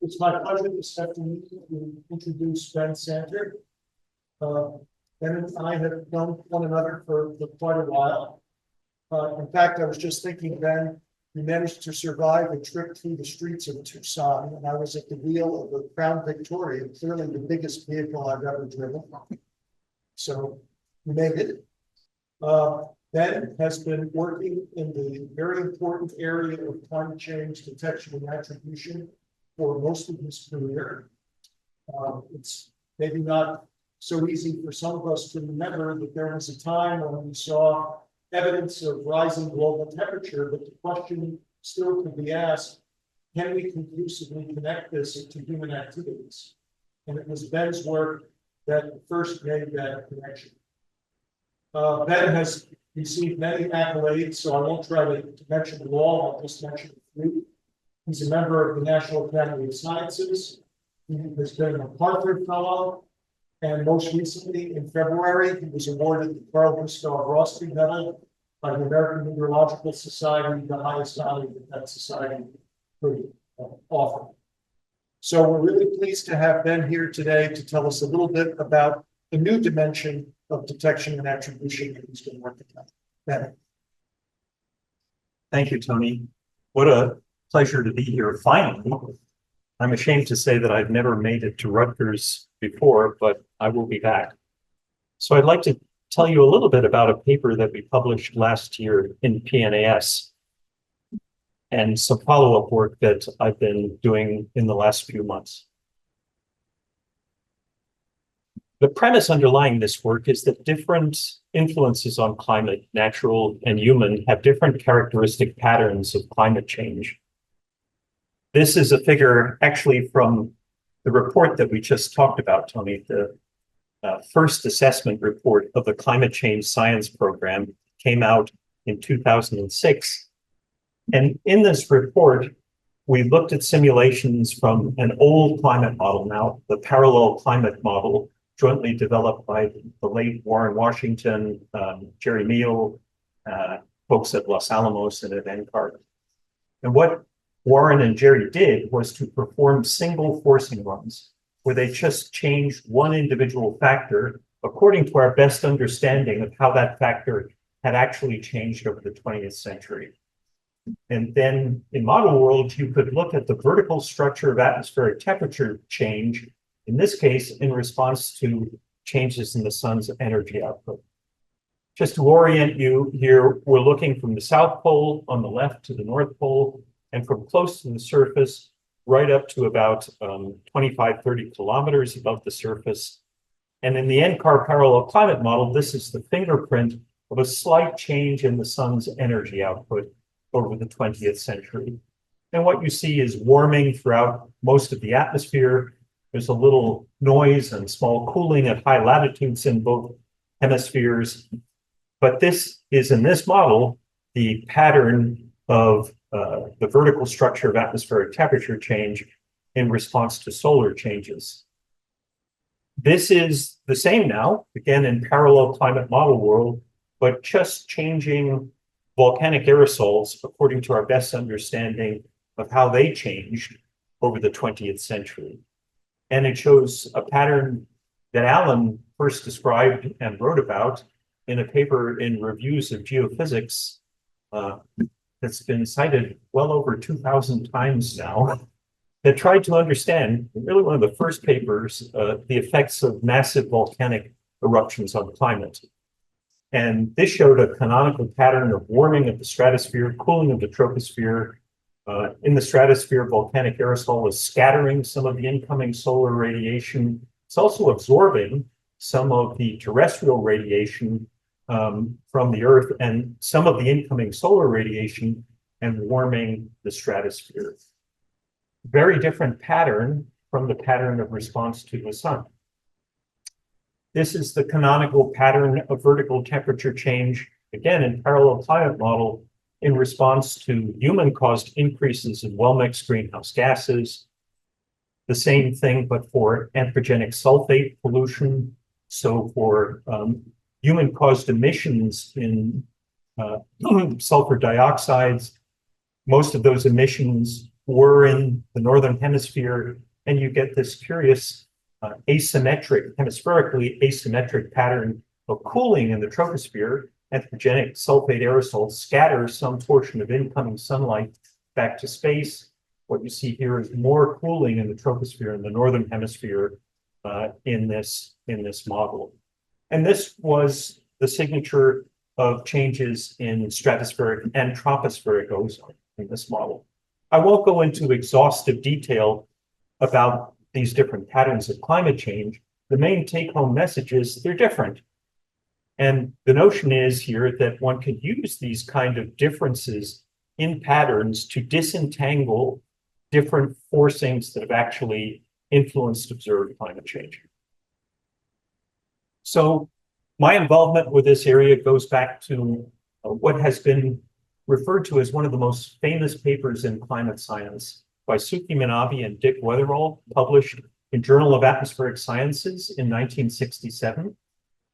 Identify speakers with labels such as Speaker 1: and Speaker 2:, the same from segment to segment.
Speaker 1: It's my pleasure this afternoon to introduce Ben Santer. Ben and I have known one another for quite a while. In fact, I was just thinking, Ben, we managed to survive a trip through the streets of Tucson, and I was at the wheel of the Crown Victoria, clearly the biggest vehicle I've ever driven. So we made it. Ben has been working in the very important area of climate change detection and attribution for most of his career. It's maybe not so easy for some of us to remember that there was a time when we saw evidence of rising global temperature, but the question still could be asked, can we conclusively connect this to human activities? And it was Ben's work that first made that connection. Ben has received many accolades, so I won't try to mention them all, I'll just mention a few. He's a member of the National Academy of Sciences. He has been a Harvard Fellow, and most recently in February, he was awarded the Carl Gustav Roski Medal by the American Meteorological Society, the highest honor that society could offer. So we're really pleased to have Ben here today to tell us a little bit about the new dimension of detection and attribution that he's been working on. Ben.
Speaker 2: Thank you, Tony. What a pleasure to be here finally. I'm ashamed to say that I've never made it to Rutgers before, but I will be back. So I'd like to tell you a little bit about a paper that we published last year in PNAS and some follow-up work that I've been doing in the last few months. The premise underlying this work is that different influences on climate, natural and human, have different characteristic patterns of climate change. This is a figure actually from the report that we just talked about, Tony, the first assessment report of the climate change science program came out in 2006. And in this report, we looked at simulations from an old climate model, now the parallel climate model, jointly developed by the late Warren Washington, Jerry Neal, folks at Los Alamos and at NCAR. And what Warren and Jerry did was to perform single forcing runs, where they just changed one individual factor according to our best understanding of how that factor had actually changed over the 20th century. And then in model world, you could look at the vertical structure of atmospheric temperature change, in this case, in response to changes in the sun's energy output. Just to orient you here, we're looking from the South Pole on the left to the North Pole, and from close to the surface, right up to about 25, 30 kilometers above the surface. And in the NCAR parallel climate model, this is the fingerprint of a slight change in the sun's energy output over the 20th century. And what you see is warming throughout most of the atmosphere. There's a little noise and small cooling at high latitudes in both hemispheres. But this is, in this model, the pattern of the vertical structure of atmospheric temperature change in response to solar changes. This is the same now, again, in parallel climate model world, but just changing volcanic aerosols according to our best understanding of how they changed over the 20th century. And it shows a pattern that Alan first described and wrote about in a paper in Reviews of Geophysics that's been cited well over 2,000 times now, that tried to understand, really one of the first papers, the effects of massive volcanic eruptions on climate. And this showed a canonical pattern of warming of the stratosphere, cooling of the troposphere. In the stratosphere, volcanic aerosol is scattering some of the incoming solar radiation. It's also absorbing some of the terrestrial radiation from the Earth and some of the incoming solar radiation and warming the stratosphere. Very different pattern from the pattern of response to the sun. This is the canonical pattern of vertical temperature change, again, in parallel climate model in response to human-caused increases in well-mixed greenhouse gases. The same thing, but for anthropogenic sulfate pollution. So for human-caused emissions in sulfur dioxides, most of those emissions were in the northern hemisphere, and you get this curious hemispherically asymmetric pattern of cooling in the troposphere. Anthropogenic sulfate aerosols scatter some portion of incoming sunlight back to space. What you see here is more cooling in the troposphere in the northern hemisphere in this model. And this was the signature of changes in stratospheric and tropospheric ozone in this model. I won't go into exhaustive detail about these different patterns of climate change. The main take-home message is they're different. And the notion is here that one could use these kind of differences in patterns to disentangle different forcings that have actually influenced observed climate change. So my involvement with this area goes back to what has been referred to as one of the most famous papers in climate science by Suki Minabe and Dick Weatherall, published in Journal of Atmospheric Sciences in 1967.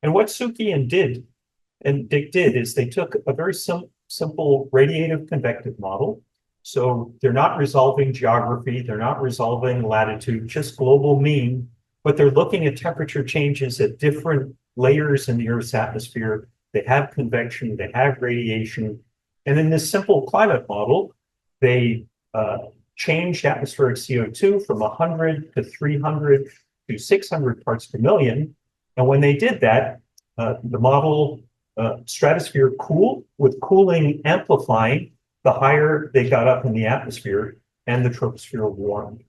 Speaker 2: And what Suki and Dick did is they took a very simple radiative convective model. So they're not resolving geography, they're not resolving latitude, just global mean, but they're looking at temperature changes at different layers in the Earth's atmosphere. They have convection, they have radiation. And in this simple climate model, they changed atmospheric CO2 from 100 to 300 to 600 parts per million. And when they did that, the model stratosphere cooled, with cooling amplifying the higher they got up in the atmosphere, and the troposphere warmed.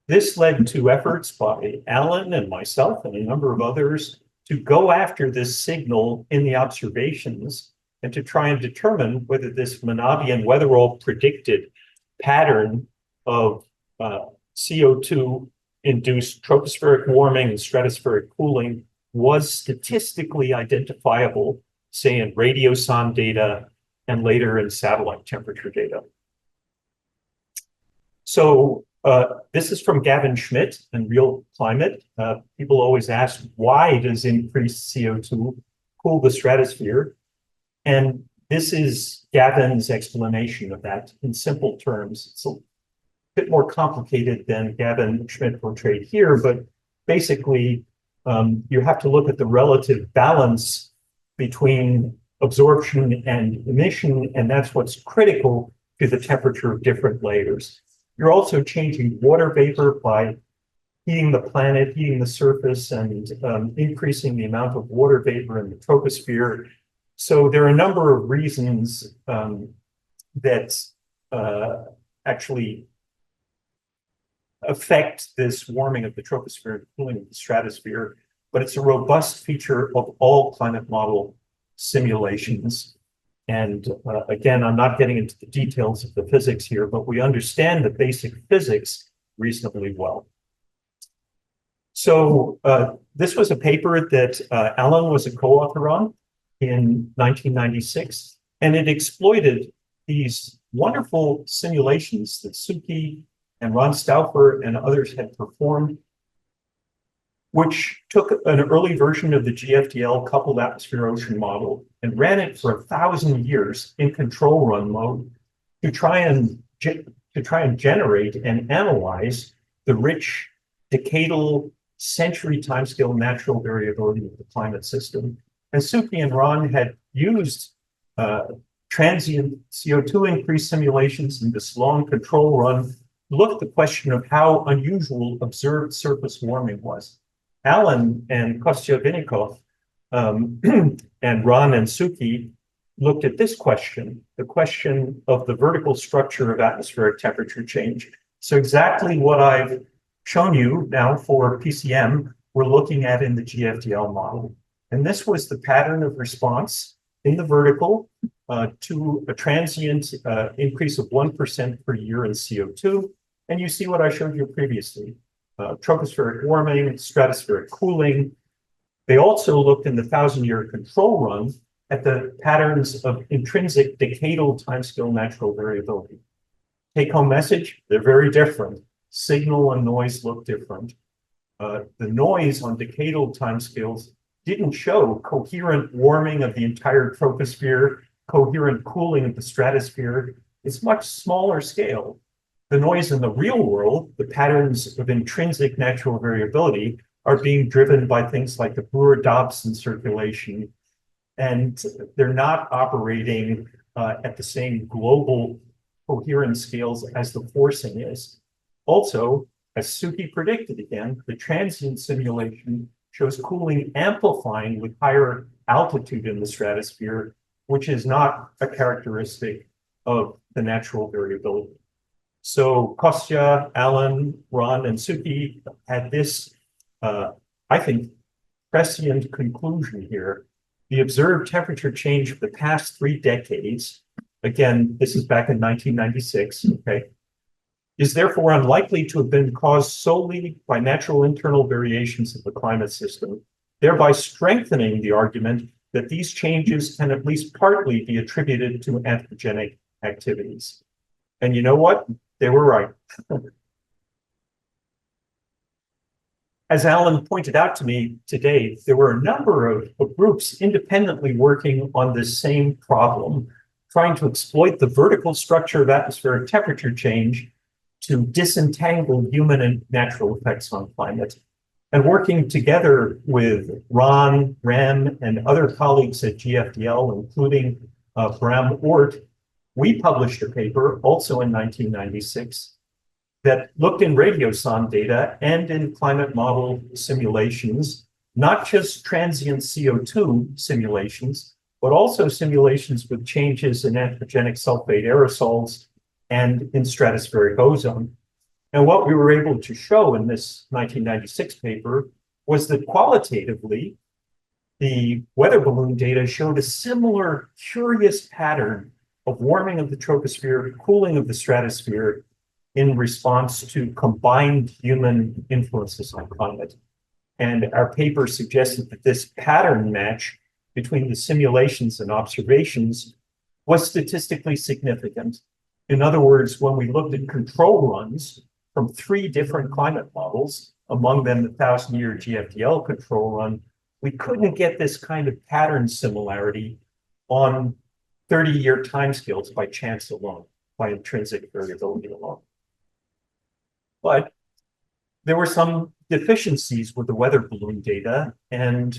Speaker 2: This led to efforts by Alan and myself and a number of others to go after this signal in the observations and to try and determine whether this Minabe and Weatherall predicted pattern of CO2-induced tropospheric warming and stratospheric cooling was statistically identifiable, say in radiosonde data and later in satellite temperature data. So this is from Gavin Schmidt in Real Climate. People always ask, why does increased CO2 cool the stratosphere? And this is Gavin's explanation of that in simple terms. It's a bit more complicated than Gavin Schmidt portrayed here, but basically you have to look at the relative balance between absorption and emission, and that's what's critical to the temperature of different layers. You're also changing water vapor by heating the planet, heating the surface, and increasing the amount of water vapor in the troposphere. So there are a number of reasons that actually affect this warming of the troposphere and cooling of the stratosphere, but it's a robust feature of all climate model simulations. And again, I'm not getting into the details of the physics here, but we understand the basic physics reasonably well. So this was a paper that Alan was a co-author on in 1996, and it exploited these wonderful simulations that Suki and Ron Stauffer and others had performed, which took an early version of the GFDL coupled atmosphere ocean model and ran it for 1,000 years in control run mode to try and generate and analyze the rich decadal century timescale natural variability of the climate system. And Suki and Ron had used transient CO2 increase simulations in this long control run, looked at the question of how unusual observed surface warming was. Alan and Kostya Vinnikov and Ron and Suki looked at this question, the question of the vertical structure of atmospheric temperature change. So exactly what I've shown you now for PCM, we're looking at in the GFDL model. And this was the pattern of response in the vertical to a transient increase of 1% per year in CO2. And you see what I showed you previously. Tropospheric warming, stratospheric cooling. They also looked in the 1,000-year control run at the patterns of intrinsic decadal timescale natural variability. Take-home message, they're very different. Signal and noise look different. The noise on decadal timescales didn't show coherent warming of the entire troposphere, coherent cooling of the stratosphere. It's much smaller scale. The noise in the real world, the patterns of intrinsic natural variability, are being driven by things like the Brewer-Dobson circulation, and they're not operating at the same global coherence scales as the forcing is. Also, as Suki predicted again, the transient simulation shows cooling amplifying with higher altitude in the stratosphere, which is not a characteristic of the natural variability. So Kostya, Alan, Ron, and Suki had this, I think, prescient conclusion here. The observed temperature change for the past 3 decades, again, this is back in 1996, okay, is therefore unlikely to have been caused solely by natural internal variations of the climate system, thereby strengthening the argument that these changes can at least partly be attributed to anthropogenic activities. And you know what? They were right. As Alan pointed out to me today, there were a number of groups independently working on this same problem, trying to exploit the vertical structure of atmospheric temperature change to disentangle human and natural effects on climate. And working together with Ron, Rem, and other colleagues at GFDL, including Bram Oort, we published a paper also in 1996 that looked in radiosonde data and in climate model simulations, not just transient CO2 simulations, but also simulations with changes in anthropogenic sulfate aerosols and in stratospheric ozone. And what we were able to show in this 1996 paper was that qualitatively, the weather balloon data showed a similar curious pattern of warming of the troposphere, cooling of the stratosphere in response to combined human influences on climate. And our paper suggested that this pattern match between the simulations and observations was statistically significant. In other words, when we looked at control runs from 3 different climate models, among them the 1,000-year GFDL control run, we couldn't get this kind of pattern similarity on 30-year timescales by chance alone, by intrinsic variability alone. But there were some deficiencies with the weather balloon data, and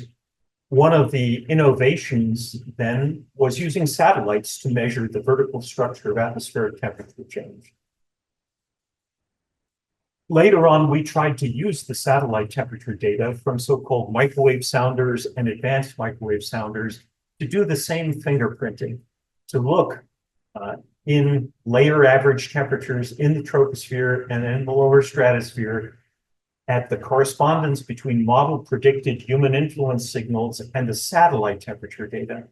Speaker 2: one of the innovations then was using satellites to measure the vertical structure of atmospheric temperature change. Later on, we tried to use the satellite temperature data from so-called microwave sounders and advanced microwave sounders to do the same fingerprinting, to look in layer average temperatures in the troposphere and in the lower stratosphere at the correspondence between model predicted human influence signals and the satellite temperature data.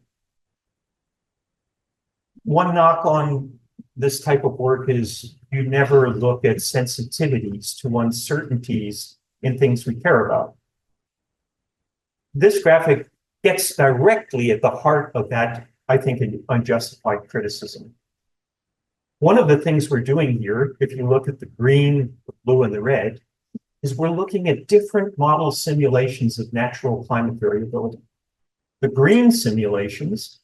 Speaker 2: One knock on this type of work is you never look at sensitivities to uncertainties in things we care about. This graphic gets directly at the heart of that, I think, an unjustified criticism. One of the things we're doing here, if you look at the green, the blue, and the red, is we're looking at different model simulations of natural climate variability. The green simulations,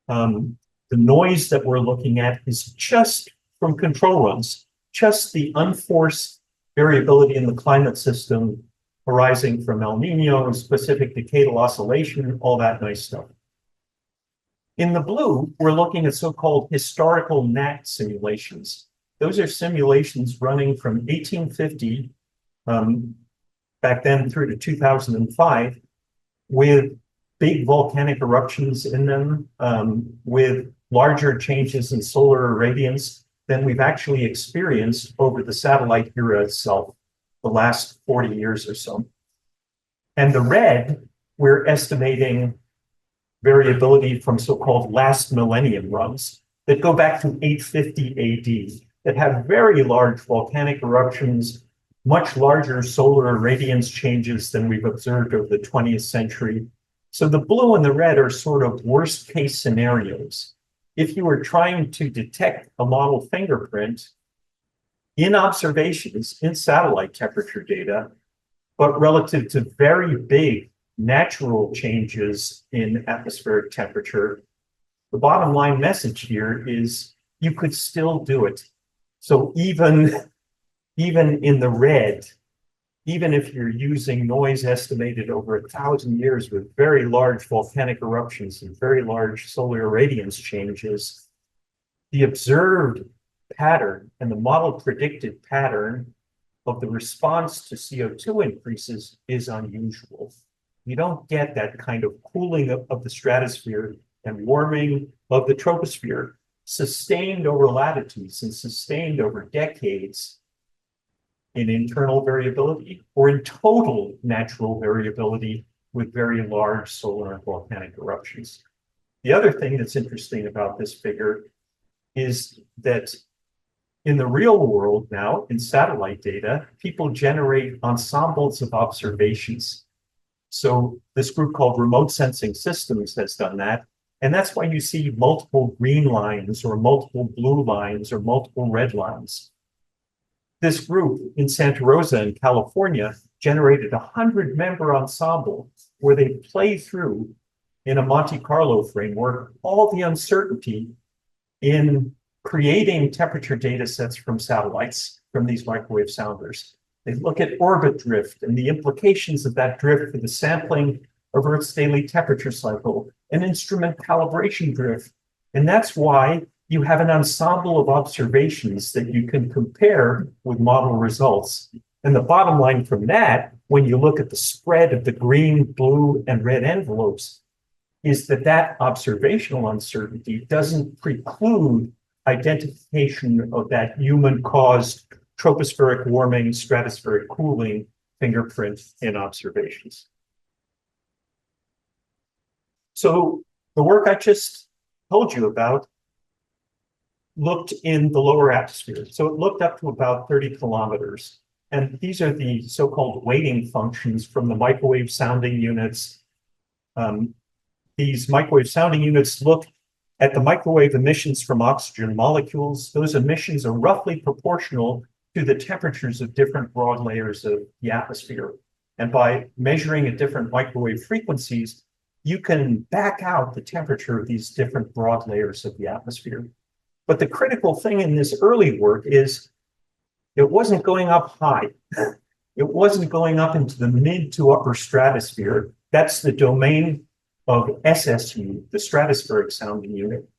Speaker 2: the noise that we're looking at is just from control runs, just the unforced variability in the climate system arising from El Nino, specific decadal oscillation, all that nice stuff. In the blue, we're looking at so-called historical NAT simulations. Those are simulations running from 1850, back then through to 2005, with big volcanic eruptions in them, with larger changes in solar irradiance than we've actually experienced over the satellite era itself, the last 40 years or so. And the red, we're estimating variability from so-called last millennium runs that go back to 850 AD, that have very large volcanic eruptions, much larger solar irradiance changes than we've observed over the 20th century. So the blue and the red are sort of worst case scenarios. If you were trying to detect a model fingerprint in observations, in satellite temperature data, but relative to very big natural changes in atmospheric temperature, the bottom line message here is you could still do it. So even in the red, even if you're using noise estimated over 1,000 years with very large volcanic eruptions and very large solar irradiance changes, the observed pattern and the model predicted pattern of the response to CO2 increases is unusual. You don't get that kind of cooling of the stratosphere and warming of the troposphere sustained over latitudes and sustained over decades in internal variability or in total natural variability with very large solar and volcanic eruptions. The other thing that's interesting about this figure is that in the real world now, in satellite data, people generate ensembles of observations. So this group called Remote Sensing Systems has done that. And that's why you see multiple green lines or multiple blue lines or multiple red lines. This group in Santa Rosa in California generated a 100-member ensemble where they play through in a Monte Carlo framework all the uncertainty in creating temperature data sets from satellites, from these microwave sounders. They look at orbit drift and the implications of that drift for the sampling of Earth's daily temperature cycle and instrument calibration drift. And that's why you have an ensemble of observations that you can compare with model results. And the bottom line from that, when you look at the spread of the green, blue, and red envelopes, is that that observational uncertainty doesn't preclude identification of that human-caused tropospheric warming, stratospheric cooling fingerprint in observations. So the work I just told you about looked in the lower atmosphere. So it looked up to about 30 kilometers. And these are the so-called weighting functions from the microwave sounding units. These microwave sounding units look at the microwave emissions from oxygen molecules. Those emissions are roughly proportional to the temperatures of different broad layers of the atmosphere. And by measuring at different microwave frequencies, you can back out the temperature of these different broad layers of the atmosphere. But the critical thing in this early work is it wasn't going up high. It wasn't going up into the mid to upper stratosphere. That's the domain of SSU, the stratospheric sounding unit.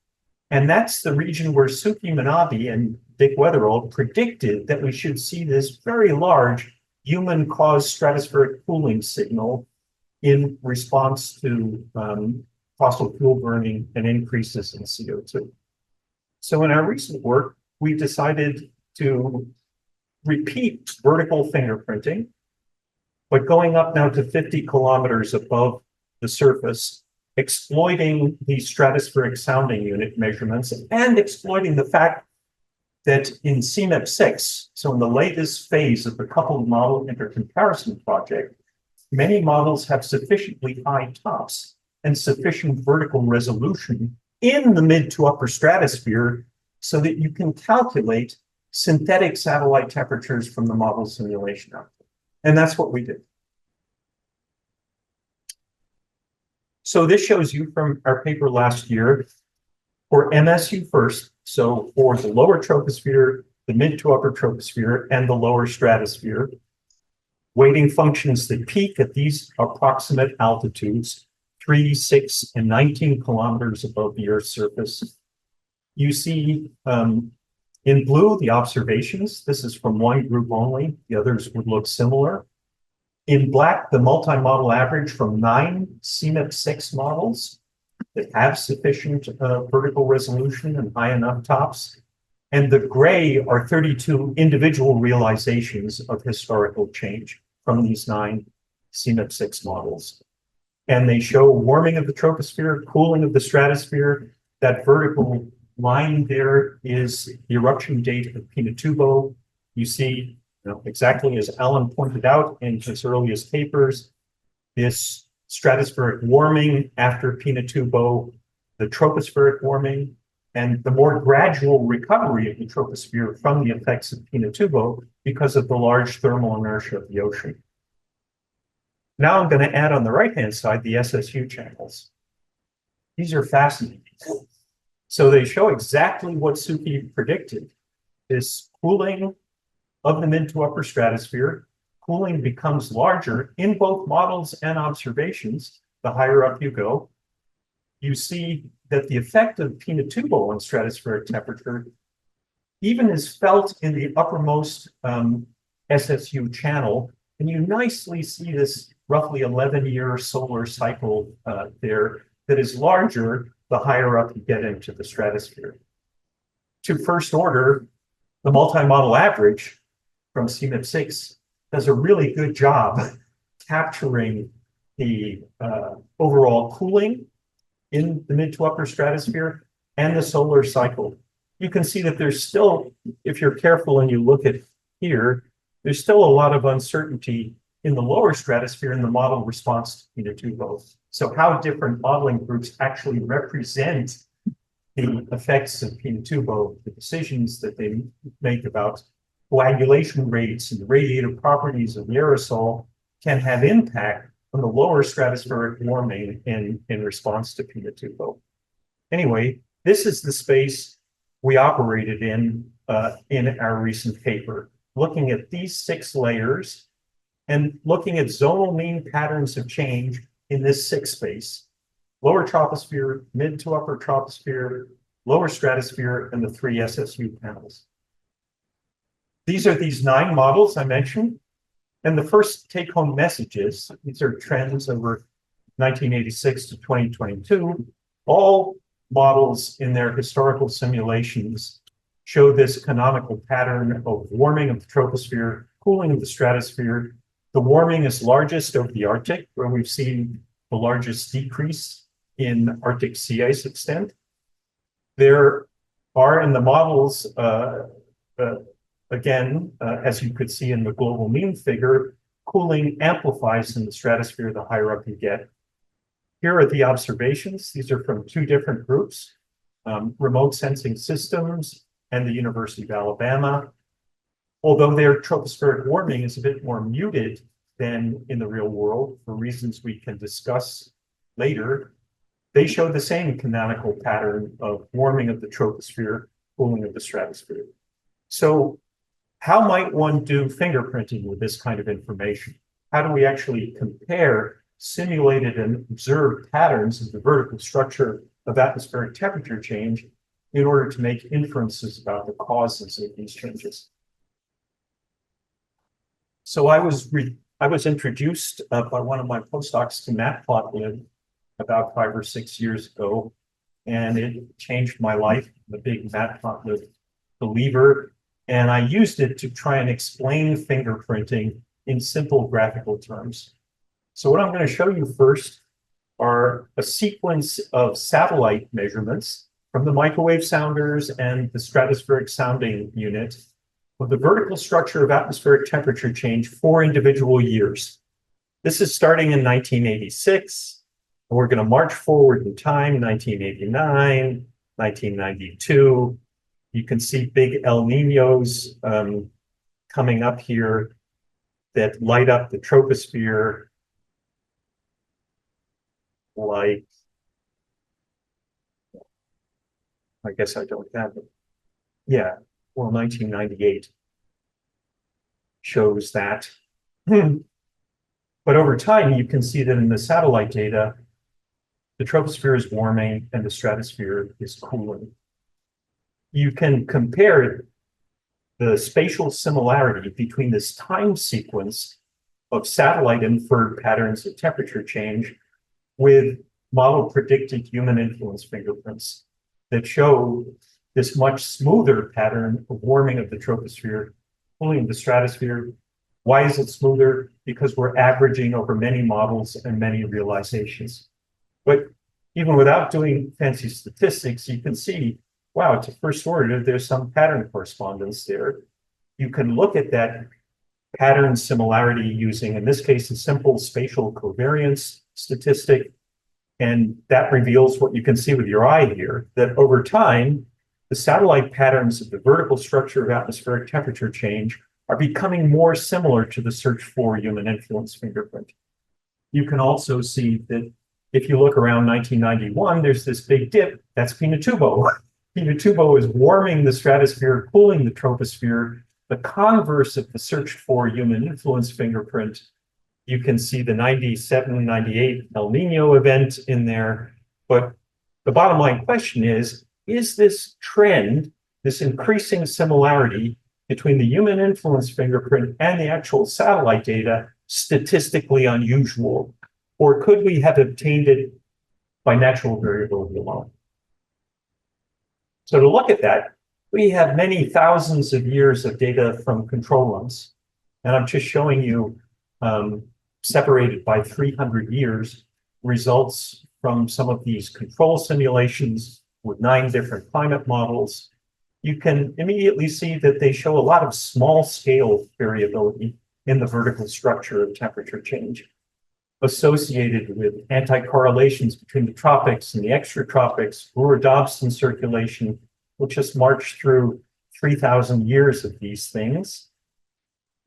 Speaker 2: And that's the region where Suki Manabe and Dick Weatherall predicted that we should see this very large human-caused stratospheric cooling signal in response to fossil fuel burning and increases in CO2. So in our recent work, we decided to repeat vertical fingerprinting, but going up now to 50 kilometers above the surface, exploiting the stratospheric sounding unit measurements and exploiting the fact that in CMIP6, so in the latest phase of the coupled model intercomparison project, many models have sufficiently high tops and sufficient vertical resolution in the mid to upper stratosphere so that you can calculate synthetic satellite temperatures from the model simulation output. And that's what we did. So this shows you from our paper last year for MSU first, so for the lower troposphere, the mid to upper troposphere, and the lower stratosphere, weighting functions that peak at these approximate altitudes, 3, 6, and 19 kilometers above the Earth's surface. You see in blue, the observations. This is from one group only. The others would look similar. In black, the multi-model average from 9 CMIP6 models that have sufficient vertical resolution and high enough tops. And the gray are 32 individual realizations of historical change from these 9 CMIP6 models. And they show warming of the troposphere, cooling of the stratosphere. That vertical line there is the eruption date of Pinatubo. You see, exactly as Alan pointed out in his earliest papers, this stratospheric warming after Pinatubo, the tropospheric warming, and the more gradual recovery of the troposphere from the effects of Pinatubo because of the large thermal inertia of the ocean. Now I'm going to add on the right-hand side the SSU channels. These are fascinating. So they show exactly what Suki predicted. this cooling of the mid to upper stratosphere. Cooling becomes larger in both models and observations the higher up you go. You see that the effect of Pinatubo on stratospheric temperature even is felt in the uppermost SSU channel. And you nicely see this roughly 11-year solar cycle there that is larger the higher up you get into the stratosphere. To first order, the multi-model average from CMIP6 does a really good job capturing the overall cooling in the mid to upper stratosphere and the solar cycle. You can see that there's still, if you're careful and you look at here, there's still a lot of uncertainty in the lower stratosphere in the model response to Pinatubo. So how different modeling groups actually represent the effects of Pinatubo, the decisions that they make about coagulation rates and the radiative properties of the aerosol can have impact on the lower stratospheric warming in response to Pinatubo. Anyway, this is the space we operated in our recent paper, looking at these 6 layers and looking at zonal mean patterns of change in this 6 space: lower troposphere, mid to upper troposphere, lower stratosphere, and the 3 SSU panels. These are these 9 models I mentioned. And the first take-home messages, these are trends over 1986 to 2022. All models in their historical simulations show this canonical pattern of warming of the troposphere, cooling of the stratosphere. The warming is largest over the Arctic, where we've seen the largest decrease in Arctic sea ice extent. There are in the models, again, as you could see in the global mean figure, cooling amplifies in the stratosphere the higher up you get. Here are the observations. These are from 2 different groups, Remote Sensing Systems and the University of Alabama. Although their tropospheric warming is a bit more muted than in the real world, for reasons we can discuss later, they show the same canonical pattern of warming of the troposphere, cooling of the stratosphere. So how might one do fingerprinting with this kind of information? How do we actually compare simulated and observed patterns of the vertical structure of atmospheric temperature change in order to make inferences about the causes of these changes? So I was introduced by one of my postdocs to Matplotlib about 5 or 6 years ago, and it changed my life. I'm a big Matplotlib believer, and I used it to try and explain fingerprinting in simple graphical terms. So what I'm going to show you first are a sequence of satellite measurements from the microwave sounders and the stratospheric sounding unit of the vertical structure of atmospheric temperature change for individual years. This is starting in 1986. And we're going to march forward in time, 1989, 1992. You can see big El Niños coming up here that light up the troposphere like, I guess I don't have it. Yeah, well, 1998 shows that. But over time, you can see that in the satellite data, the troposphere is warming and the stratosphere is cooling. You can compare the spatial similarity between this time sequence of satellite inferred patterns of temperature change with model predicted human influence fingerprints that show this much smoother pattern of warming of the troposphere, cooling of the stratosphere. Why is it smoother? Because we're averaging over many models and many realizations. But even without doing fancy statistics, you can see, wow, to first order, there's some pattern correspondence there. You can look at that pattern similarity using, in this case, a simple spatial covariance statistic. And that reveals what you can see with your eye here, that over time, the satellite patterns of the vertical structure of atmospheric temperature change are becoming more similar to the search for human influence fingerprint. You can also see that if you look around 1991, there's this big dip, that's Pinatubo. Pinatubo is warming the stratosphere, cooling the troposphere, the converse of the searched for human influence fingerprint. You can see the 97, 98 El Nino event in there. But the bottom line question is this trend, this increasing similarity between the human influence fingerprint and the actual satellite data statistically unusual? Or could we have obtained it by natural variability alone? So to look at that, we have many thousands of years of data from control runs. And I'm just showing you, separated by 300 years, results from some of these control simulations with 9 different climate models. You can immediately see that they show a lot of small scale variability in the vertical structure of temperature change associated with anti-correlations between the tropics and the extratropics, Brewer-Dobson circulation. We'll just march through 3,000 years of these things.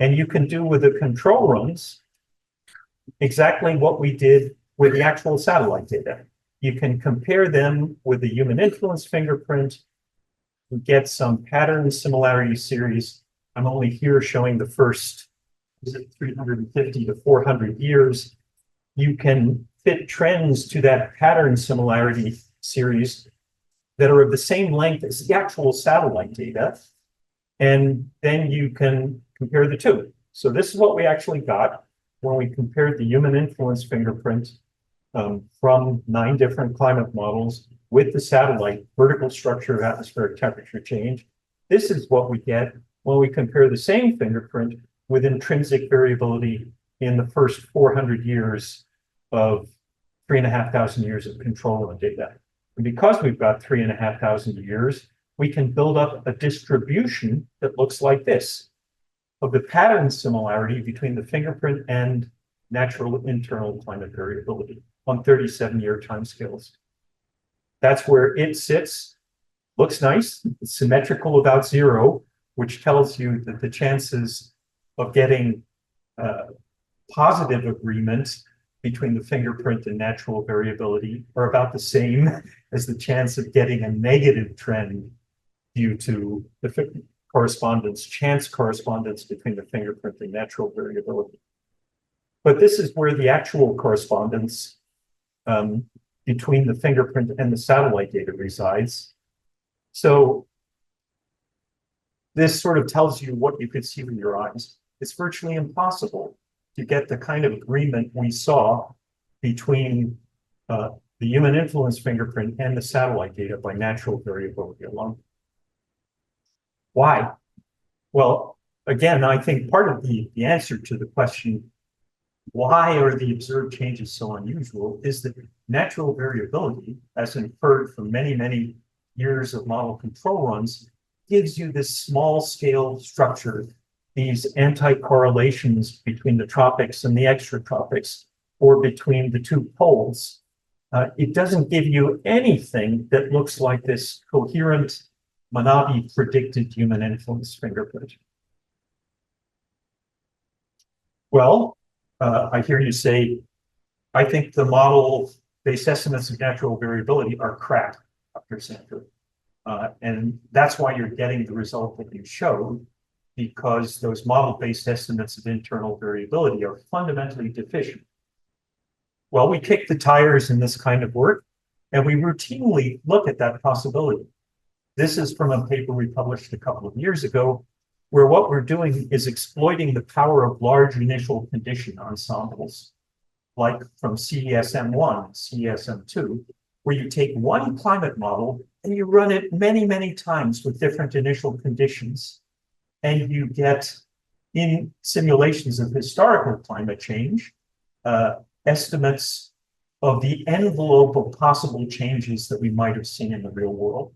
Speaker 2: And you can do with the control runs exactly what we did with the actual satellite data. You can compare them with the human influence fingerprint, get some pattern similarity series. I'm only here showing the first, is it 350 to 400 years. You can fit trends to that pattern similarity series that are of the same length as the actual satellite data. And then you can compare the two. So this is what we actually got when we compared the human influence fingerprint from 9 different climate models with the satellite vertical structure of atmospheric temperature change. This is what we get when we compare the same fingerprint with intrinsic variability in the first 400 years of 3,500 years of control run data. And because we've got 3,500 years, we can build up a distribution that looks like this of the pattern similarity between the fingerprint and natural internal climate variability on 37-year timescales. That's where it sits. Looks nice. It's symmetrical about 0, which tells you that the chances of getting positive agreement between the fingerprint and natural variability are about the same as the chance of getting a negative trend due to the chance correspondence between the fingerprint and natural variability. But this is where the actual correspondence between the fingerprint and the satellite data resides. So this sort of tells you what you could see with your eyes. It's virtually impossible to get the kind of agreement we saw between the human influence fingerprint and the satellite data by natural variability alone. Why? Well, again, I think part of the answer to the question, why are the observed changes so unusual, is that natural variability, as inferred from many, many years of model control runs, gives you this small scale structure, these anti-correlations between the tropics and the extratropics, or between the 2 poles. It doesn't give you anything that looks like this coherent Manabi predicted human influence fingerprint. Well, I hear you say, I think the model-based estimates of natural variability are crap, Dr. Santer. And that's why you're getting the result that you showed, because those model-based estimates of internal variability are fundamentally deficient. Well, we kick the tires in this kind of work, and we routinely look at that possibility. This is from a paper we published a couple of years ago, where what we're doing is exploiting the power of large initial condition ensembles, like from CESM1, CESM2, where you take one climate model and you run it many, many times with different initial conditions, and you get, in simulations of historical climate change, estimates of the envelope of possible changes that we might have seen in the real world.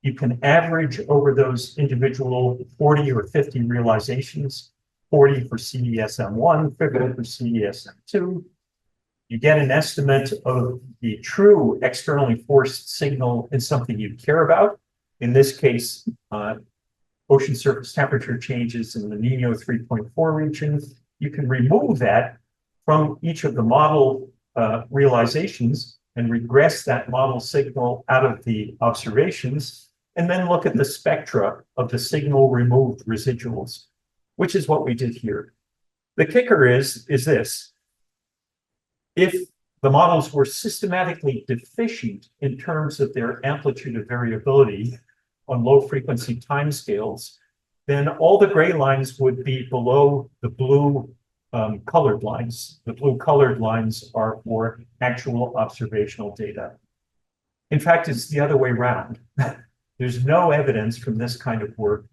Speaker 2: You can average over those individual 40 or 50 realizations, 40 for CESM1, 50 for CESM2. You get an estimate of the true externally forced signal in something you care about. In this case, ocean surface temperature changes in the Nino 3.4 region. You can remove that from each of the model realizations and regress that model signal out of the observations. and then look at the spectra of the signal removed residuals, which is what we did here. The kicker is this. If the models were systematically deficient in terms of their amplitude of variability on low frequency timescales, then all the gray lines would be below the blue colored lines. The blue colored lines are for actual observational data. In fact, it's the other way around. There's no evidence from this kind of work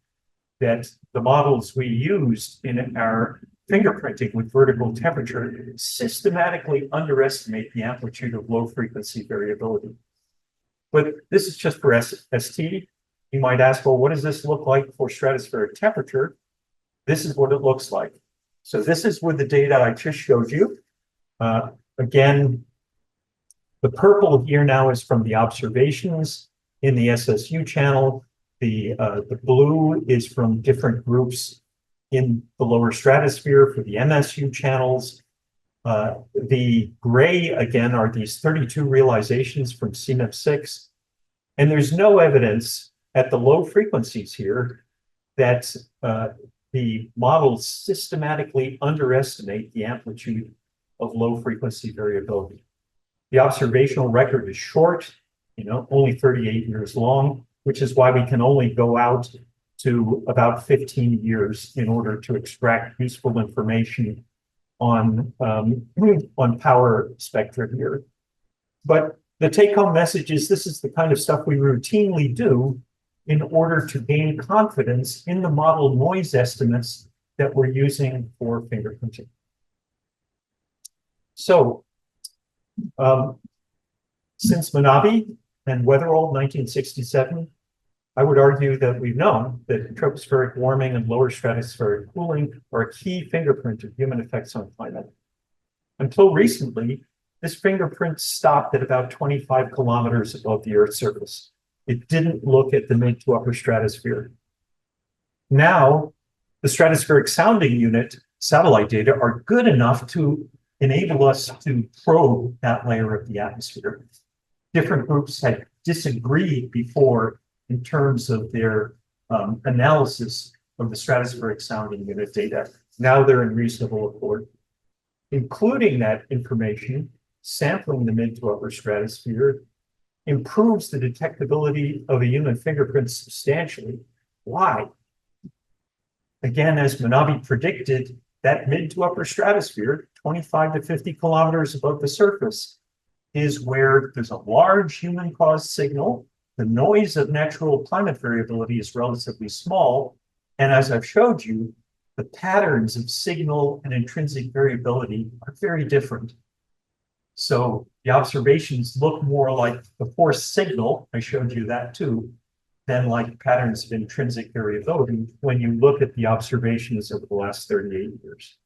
Speaker 2: that the models we used in our fingerprinting with vertical temperature systematically underestimate the amplitude of low frequency variability. But this is just for ST. You might ask, well, what does this look like for stratospheric temperature? This is what it looks like. So this is with the data I just showed you. Again, the purple here now is from the observations in the SSU channel. The blue is from different groups in the lower stratosphere for the MSU channels. The gray, again, are these 32 realizations from CNIP 6. And there's no evidence at the low frequencies here that the models systematically underestimate the amplitude of low frequency variability. The observational record is short, only 38 years long, which is why we can only go out to about 15 years in order to extract useful information on power spectra here. But the take-home message is this is the kind of stuff we routinely do in order to gain confidence in the model noise estimates that we're using for fingerprinting. So, since Manabe and Weatherall 1967, I would argue that we've known that tropospheric warming and lower stratospheric cooling are a key fingerprint of human effects on climate. Until recently, this fingerprint stopped at about 25 kilometers above the Earth's surface. It didn't look at the mid to upper stratosphere. Now, the stratospheric sounding unit satellite data are good enough to enable us to probe that layer of the atmosphere. Different groups had disagreed before in terms of their analysis of the stratospheric sounding unit data. Now they're in reasonable accord. Including that information, sampling the mid to upper stratosphere improves the detectability of a human fingerprint substantially. Why? Again, as Manabe predicted, that mid to upper stratosphere, 25 to 50 kilometers above the surface, is where there's a large human-caused signal. The noise of natural climate variability is relatively small. And as I've showed you, the patterns of signal and intrinsic variability are very different. So the observations look more like the forced signal, I showed you that too, than like patterns of intrinsic variability when you look at the observations over the last 38 years.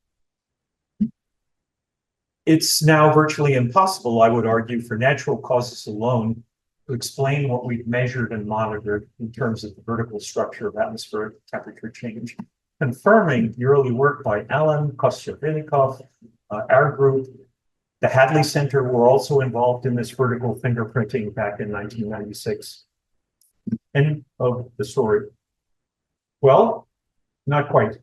Speaker 2: It's now virtually impossible, I would argue, for natural causes alone to explain what we've measured and monitored in terms of the vertical structure of atmospheric temperature change, confirming the early work by Alan Kostyavnikov, our group. The Hadley Center were also involved in this vertical fingerprinting back in 1996. End of the story. Well, not quite.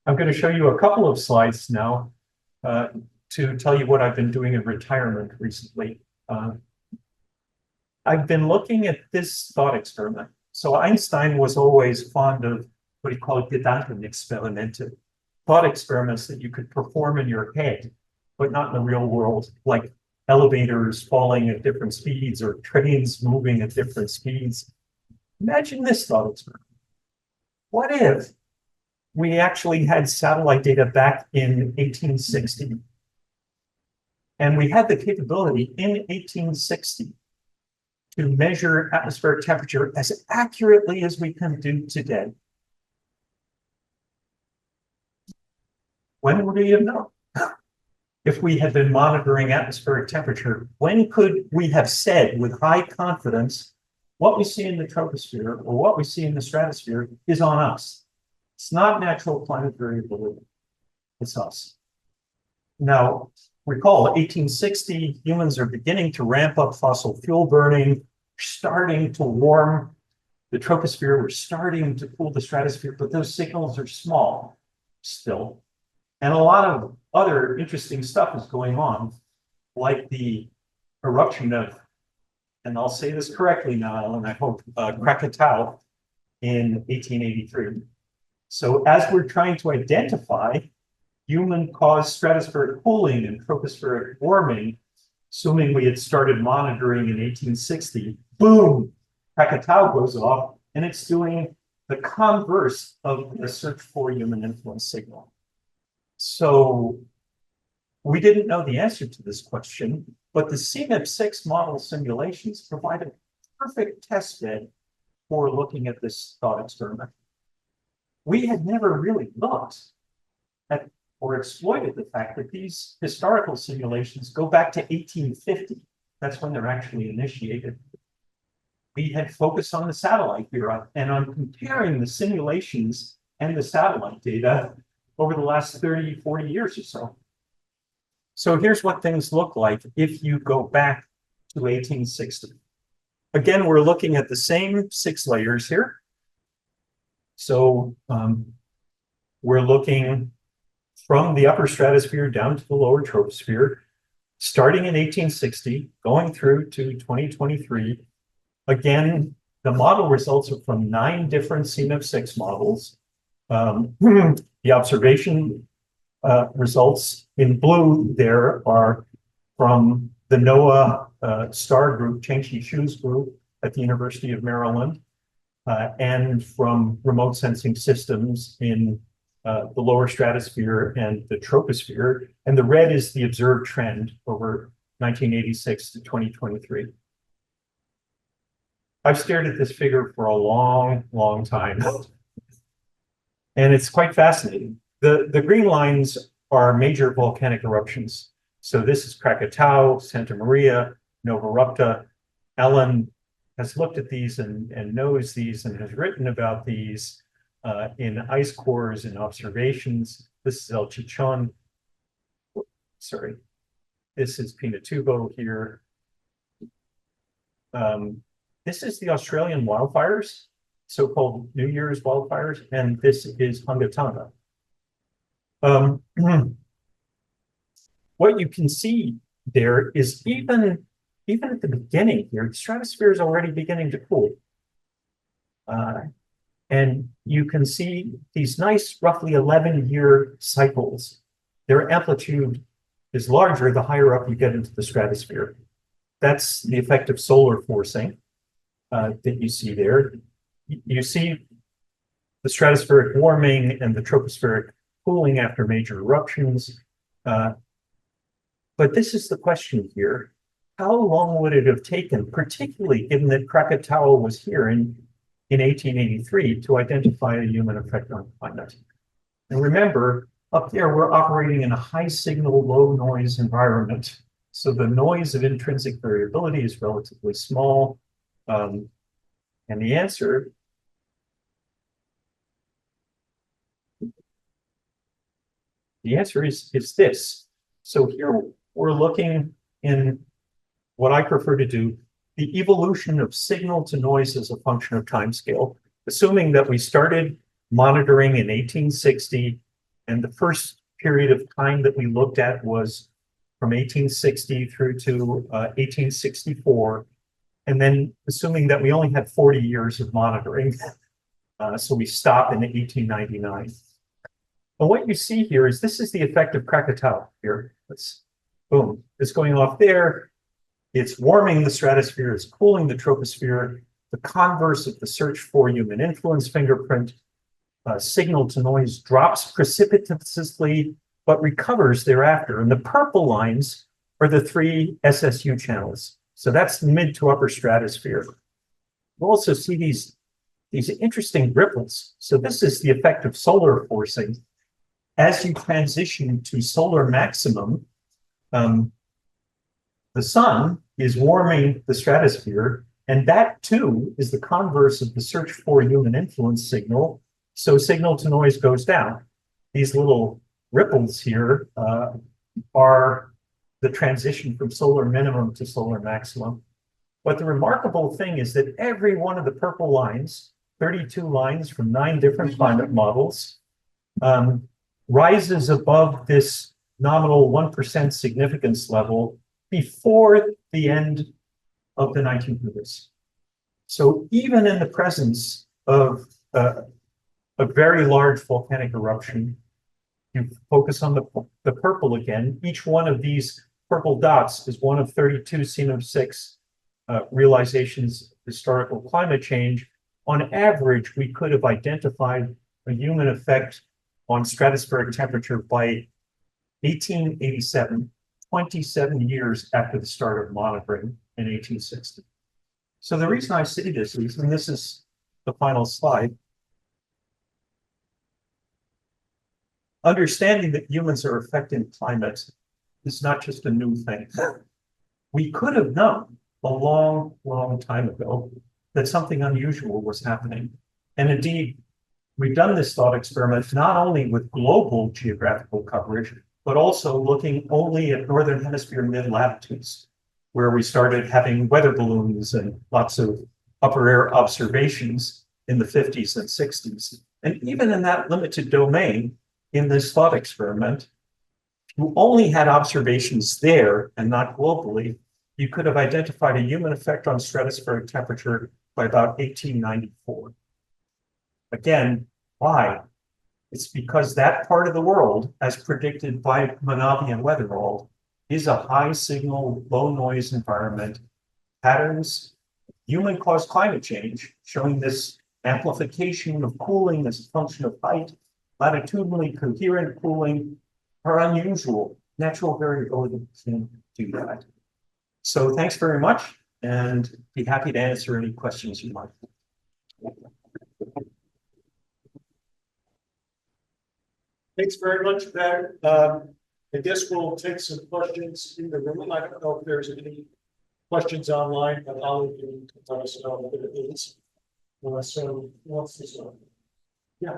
Speaker 2: I'm going to show you a couple of slides now to tell you what I've been doing in retirement recently. I've been looking at this thought experiment. So Einstein was always fond of what he called Gedankenexperimente, thought experiments that you could perform in your head, but not in the real world, like elevators falling at different speeds or trains moving at different speeds. Imagine this thought experiment. What if we actually had satellite data back in 1860? And we had the capability in 1860 to measure atmospheric temperature as accurately as we can do today. When would we have known? If we had been monitoring atmospheric temperature, when could we have said with high confidence what we see in the troposphere or what we see in the stratosphere is on us? It's not natural climate variability, it's us. Now, recall 1860, humans are beginning to ramp up fossil fuel burning, starting to warm the troposphere. We're starting to cool the stratosphere, but those signals are small still. And a lot of other interesting stuff is going on, like the eruption of, and I'll say this correctly now, and I hope, Krakatoa in 1883. So as we're trying to identify human-caused stratospheric cooling and tropospheric warming, assuming we had started monitoring in 1860, boom, Krakatoa goes off, and it's doing the converse of the search for human influence signal. So we didn't know the answer to this question, but the CMIP6 model simulations provide a perfect test bed for looking at this thought experiment. We had never really looked at or exploited the fact that these historical simulations go back to 1850. That's when they're actually initiated. We had focused on the satellite era and on comparing the simulations and the satellite data over the last 30, 40 years or so. So here's what things look like if you go back to 1860. Again, we're looking at the same 6 layers here. So we're looking from the upper stratosphere down to the lower troposphere, starting in 1860, going through to 2023. Again, the model results are from 9 different CMIP6 models. The observation results in blue there are from the NOAA STAR group, Cheng-Chi Shu's group at the University of Maryland, and from remote sensing systems in the lower stratosphere and the troposphere. And the red is the observed trend over 1986 to 2023. I've stared at this figure for a long, long time. And it's quite fascinating. The green lines are major volcanic eruptions. So this is Krakatoa, Santa Maria, Nova Rupta. Ellen has looked at these and knows these and has written about these in ice cores and observations. This is El Chichon. Sorry. This is Pinatubo here. This is the Australian wildfires, so-called New Year's wildfires, and this is Hungatanga. What you can see there is even at the beginning here, the stratosphere is already beginning to cool. And you can see these nice, roughly 11-year cycles. Their amplitude is larger the higher up you get into the stratosphere. That's the effect of solar forcing that you see there. You see the stratospheric warming and the tropospheric cooling after major eruptions. But this is the question here. How long would it have taken, particularly given that Krakatoa was here in 1883, to identify a human effect on climate? And remember, up there, we're operating in a high signal, low noise environment. So the noise of intrinsic variability is relatively small. And the answer is this. So here we're looking in what I prefer to do, the evolution of signal to noise as a function of timescale, assuming that we started monitoring in 1860, and the first period of time that we looked at was from 1860 through to 1864, and then assuming that we only had 40 years of monitoring, so we stop in 1899. And what you see here is this is the effect of Krakatoa here. Boom, it's going off there. It's warming the stratosphere, it's cooling the troposphere. The converse of the search for human influence fingerprint, signal to noise drops precipitously, but recovers thereafter. And the purple lines are the 3 SSU channels. So that's mid to upper stratosphere. We'll also see these interesting ripples. So this is the effect of solar forcing. As you transition to solar maximum, the sun is warming the stratosphere, and that too is the converse of the search for human influence signal. So signal to noise goes down. These little ripples here are the transition from solar minimum to solar maximum. But the remarkable thing is that every one of the purple lines, 32 lines from 9 different climate models, rises above this nominal 1% significance level before the end of the 1900s. So even in the presence of a very large volcanic eruption, you focus on the purple again. Each one of these purple dots is one of 32 CNO6 realizations of historical climate change. On average, we could have identified a human effect on stratospheric temperature by 1887, 27 years after the start of monitoring in 1860. So the reason I say this is, and this is the final slide, understanding that humans are affecting climate is not just a new thing. We could have known a long, long time ago that something unusual was happening. And indeed, we've done this thought experiment not only with global geographical coverage, but also looking only at northern hemisphere mid-latitudes, where we started having weather balloons and lots of upper air observations in the 50s and 60s. And even in that limited domain, in this thought experiment, you only had observations there and not globally. You could have identified a human effect on stratospheric temperature by about 1894. Again, why? It's because that part of the world, as predicted by Manavi and Weatherald, is a high signal, low noise environment. Patterns, human-caused climate change, showing this amplification of cooling as a function of height, latitudinally coherent cooling, are unusual. Natural variability can do that. So thanks very much, and be happy to answer any questions you might have.
Speaker 1: Thanks very much, Ben. I guess we'll take some questions in the room. I don't know if there's any questions online, but I'll let us know if it is. So who wants to start? Yeah.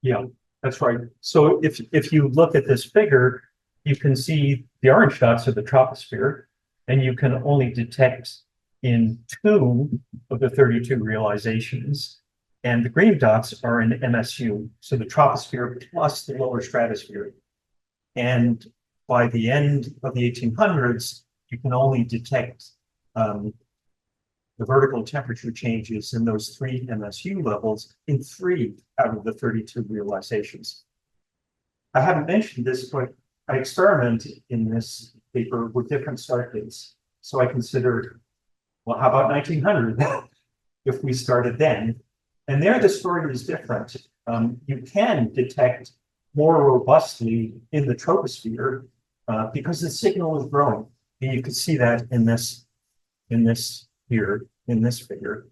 Speaker 2: Yeah, that's right. So if you look at this figure, you can see the orange dots are the troposphere, and you can only detect in 2 of the 32 realizations. And the green dots are in MSU, so the troposphere plus the lower stratosphere. And by the end of the 1800s, you can only detect the vertical temperature changes in those 3 MSU levels in 3 out of the 32 realizations. I haven't mentioned this, but I experimented in this paper with different start dates. So I considered, well, how about 1900 if we started then? And there the story is different. You can detect more robustly in the troposphere because the signal is growing. And you can see that in this here, in this figure.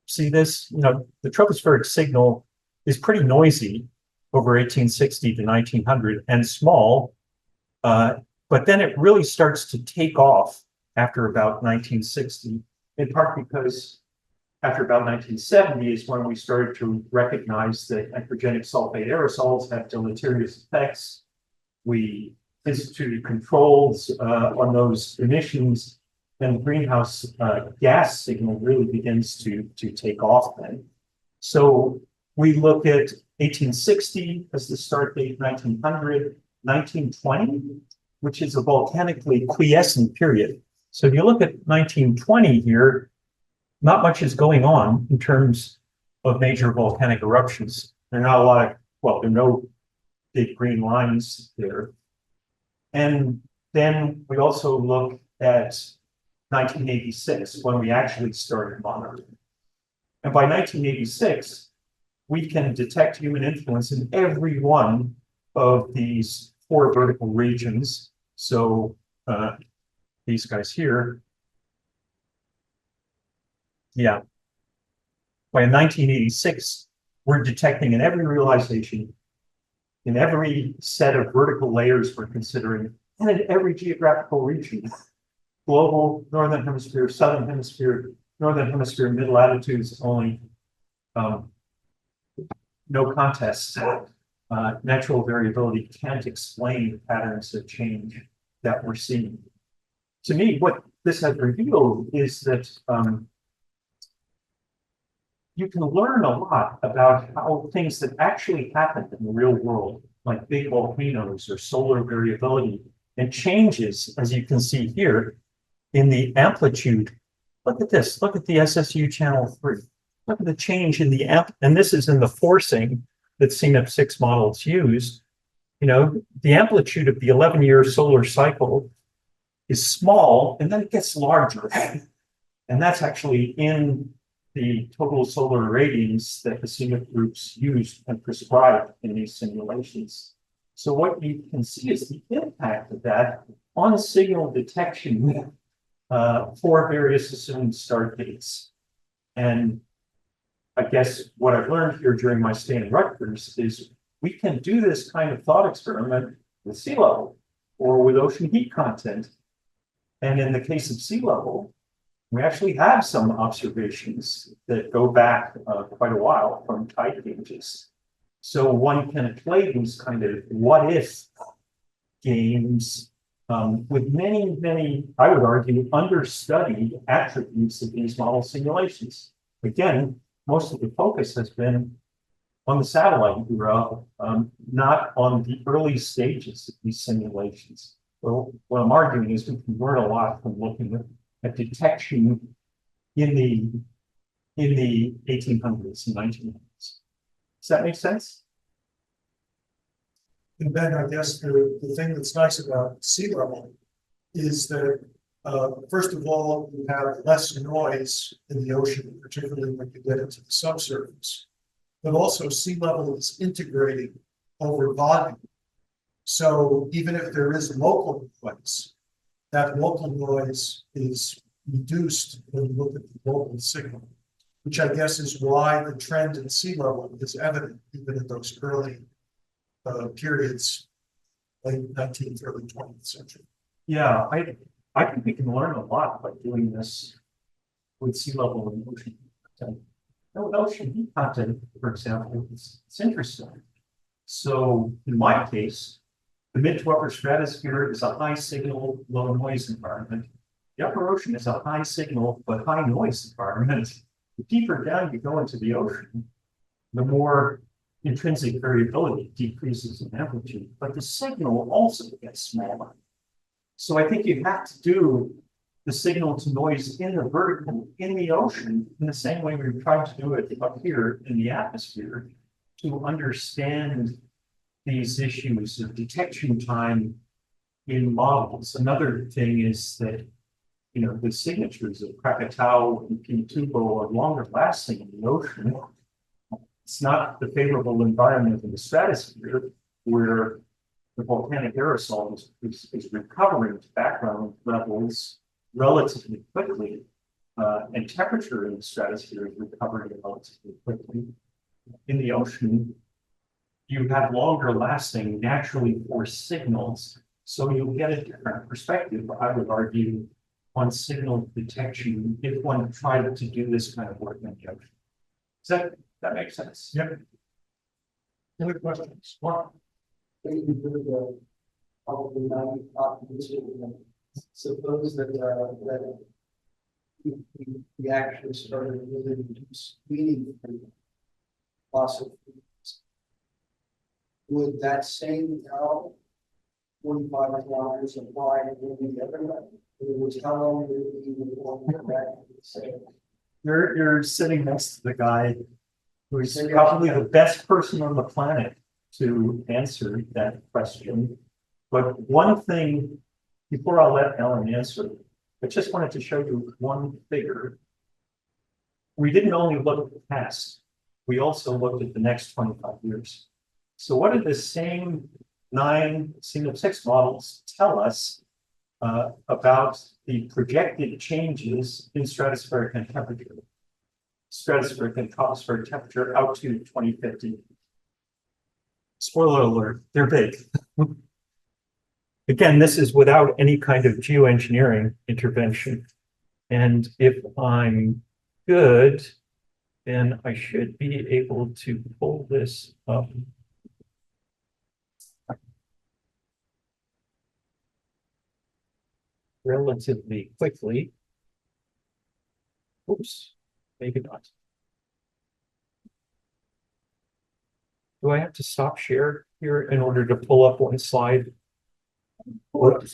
Speaker 2: See this, the tropospheric signal is pretty noisy over 1860 to 1900 and small, but then it really starts to take off after about 1960, in part because after about 1970 is when we started to recognize that ecrogenic sulfate aerosols have deleterious effects. We instituted controls on those emissions, and the greenhouse gas signal really begins to take off then. So we look at 1860 as the start date, 1900, 1920, which is a volcanically quiescent period. So if you look at 1920 here, not much is going on in terms of major volcanic eruptions. There are not a lot of, well, there are no big green lines there. And then we also look at 1986, when we actually started monitoring. And by 1986, we can detect human influence in every one of these 4 vertical regions. So these guys here. Yeah. By 1986, we're detecting in every realization in every set of vertical layers we're considering, and in every geographical region, global, northern hemisphere, southern hemisphere, northern hemisphere, mid latitudes only, no contest. Natural variability can't explain the patterns of change that we're seeing. To me, what this has revealed is that you can learn a lot about how things that actually happen in the real world, like big volcanoes or solar variability, and changes, as you can see here, in the amplitude. Look at this. Look at the SSU channel 3. Look at the change in the and this is in the forcing that CNIP6 models use. You know, the amplitude of the 11-year solar cycle is small, and then it gets larger. And that's actually in the total solar ratings that the CNIP groups used and prescribed in these simulations. So what you can see is the impact of that on signal detection for various assumed start dates. And I guess what I've learned here during my stay in Rutgers is we can do this kind of thought experiment with sea level or with ocean heat content. And in the case of sea level, we actually have some observations that go back quite a while from tide gauges. So one can play these kind of what if games with many, I would argue, understudied attributes of these model simulations. Again, most of the focus has been on the satellite era, not on the early stages of these simulations. Well, what I'm arguing is we can learn a lot from looking at detection in the 1800s and 1900s. Does that make sense?
Speaker 1: And Ben, I guess the thing that's nice about sea level is that, first of all, you have less noise in the ocean, particularly when you get into the subsurface. But also sea level is integrating over volume. So even if there is local noise, that local noise is reduced when you look at the global signal, which I guess is why the trend in sea level is evident even in those early periods, late 19th, early 20th century.
Speaker 2: Yeah, I think we can learn a lot by doing this with sea level and ocean content. Ocean heat content, for example, it's interesting. So in my case, the mid to upper stratosphere is a high signal, low noise environment. The upper ocean is a high signal, but high noise environment. The deeper down you go into the ocean, the more intrinsic variability decreases in amplitude, but the signal also gets smaller. So I think you have to do the signal to noise in the vertical in the ocean in the same way we've tried to do it up here in the atmosphere to understand these issues of detection time in models. Another thing is that, you know, the signatures of Krakatau and Pinatubo are longer lasting in the ocean. It's not the favorable environment in the stratosphere where the volcanic aerosol is recovering to background levels relatively quickly, and temperature in the stratosphere is recovering relatively quickly. In the ocean, you have longer lasting naturally forced signals, so you'll get a different perspective, I would argue, on signal detection if one tried to do this kind of work in the ocean. Does that make sense?
Speaker 1: Yep. Any questions? What?
Speaker 3: Probably not optimistic. Suppose that we actually started really reduce meaningfully fossil fuels. Would that same 45 kilometers apply in the other way? Which how long would it be before we come back to the same?
Speaker 2: You're sitting next to the guy who's probably the best person on the planet to answer that question. But one thing, before I'll let Ellen answer, I just wanted to show you one figure. We didn't only look at the past, we also looked at the next 25 years. So what did the same 9 CNIP6 models tell us about the projected changes in stratospheric and temperature? Stratospheric and tropospheric temperature out to 2050. Spoiler alert, they're big. Again, this is without any kind of geoengineering intervention. And if I'm good, then I should be able to pull this up. Relatively quickly. Oops, maybe not. Do I have to stop share here in order to pull up one slide? Or do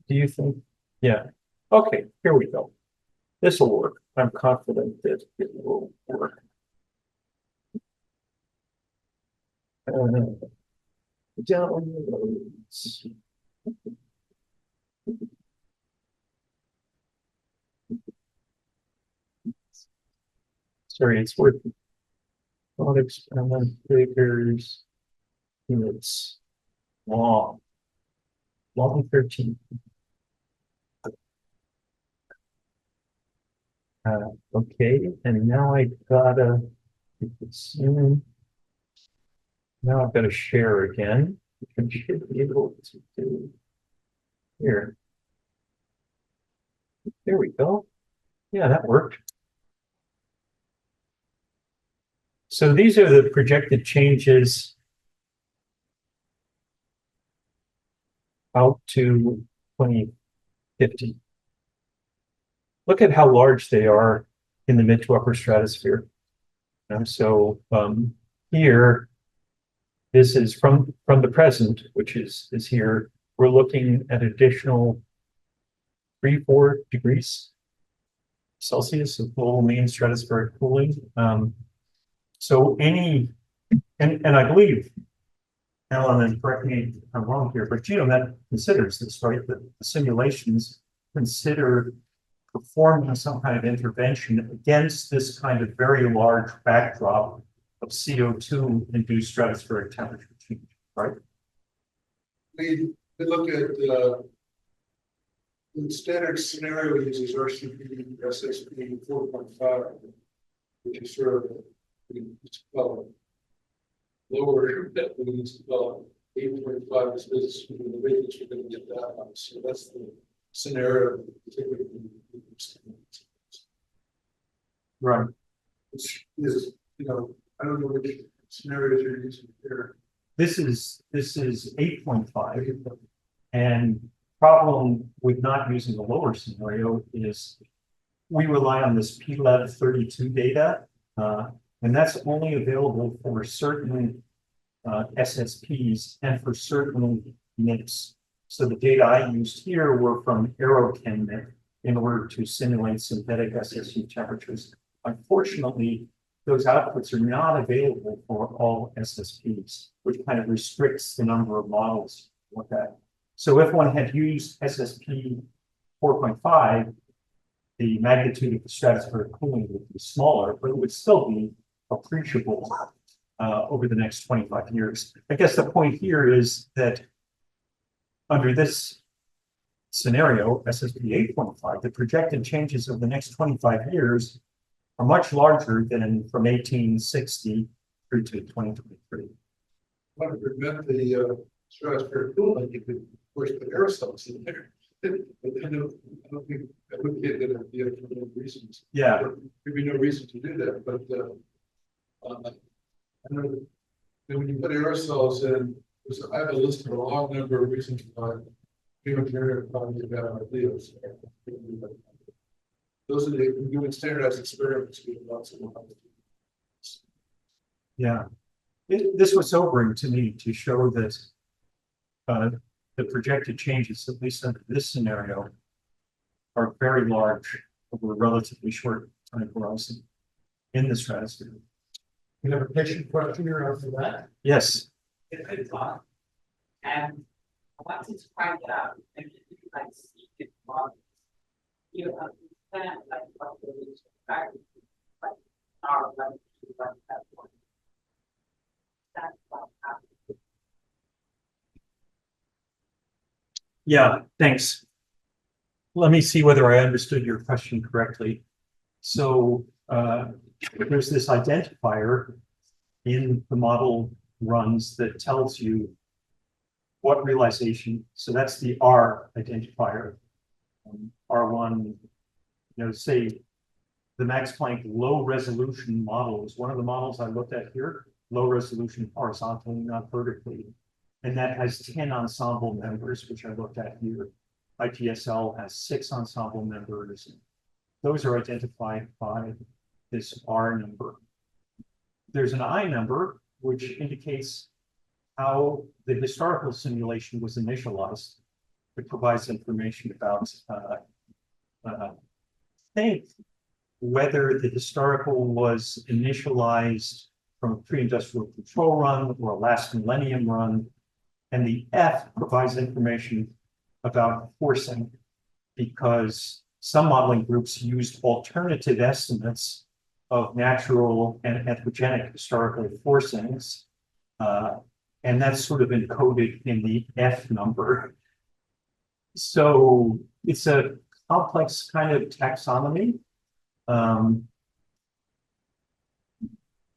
Speaker 2: you think? Yeah. Okay, here we go. This will work. I'm confident that it will work. Downloads. Sorry, it's worth thought experiment figures. It's long. Long 13. Okay, and now I gotta zoom. Now I've got to share again, which I should be able to do here. There we go. Yeah, that worked. So these are the projected changes out to 2050. Look at how large they are in the mid to upper stratosphere. Here, this is from the present, which is here. We're looking at additional 3-4 degrees Celsius of global mean stratospheric cooling. So and I believe, Alan, and correct me if I'm wrong here, but GeoMet considers this, right? That the simulations consider performing some kind of intervention against this kind of very large backdrop of CO2 induced stratospheric temperature change, right?
Speaker 3: We look at the standard scenario uses RCP SSP 4.5, which is sort of lower that we need to develop 8.5 is this the rate that you're going to get that on. So that's the scenario,
Speaker 2: Right.
Speaker 3: Which is, I don't know which scenarios you're using here.
Speaker 2: This is 8.5, and problem with not using the lower scenario is we rely on this PLEV 32 data, and that's only available for certain SSPs and for certain NIPs. So the data I used here were from AeroChem in order to simulate synthetic SSU temperatures. Unfortunately, those outputs are not available for all SSPs, which kind of restricts the number of models to look at. So if one had used SSP 4.5, the magnitude of the stratospheric cooling would be smaller, but it would still be appreciable over the next 25 years. I guess the point here is that under this scenario, SSP 8.5, the projected changes over the next 25 years are much larger than from 1860 through to 2023.
Speaker 3: Want to prevent the stratospheric cooling, you could push the aerosols in there. But I don't think that would be a good idea for no reasons.
Speaker 2: Yeah.
Speaker 3: There'd be no reason to do that, but I know that when you put aerosols in, I have a list of a long number of reasons why human generator probably bad ideas. Those are doing standardized experiments with lots of them.
Speaker 2: Yeah. This was sobering to me to show that the projected changes, at least under this scenario, are very large over a relatively short time horizon in the stratosphere.
Speaker 1: You have a patient question here after that?
Speaker 2: Yes.
Speaker 4: Good talk. And I wanted to find out if you like secret models. You understand like what the factors like are like that one. That's what happened.
Speaker 2: Yeah, thanks. Let me see whether I understood your question correctly. So there's this identifier in the model runs that tells you what realization, so that's the R identifier. R1, say the Max Planck low resolution model is one of the models I looked at here, low resolution horizontally, not vertically. And that has 10 ensemble members, which I looked at here. IPSL has 6 ensemble members. Those are identified by this R number. There's an I number, which indicates how the historical simulation was initialized. It provides information about, whether the historical was initialized from a pre-industrial control run or a last millennium run. And the F provides information about forcing, because some modeling groups used alternative estimates of natural and anthropogenic historical forcings. And that's sort of encoded in the F number. So it's a complex kind of taxonomy.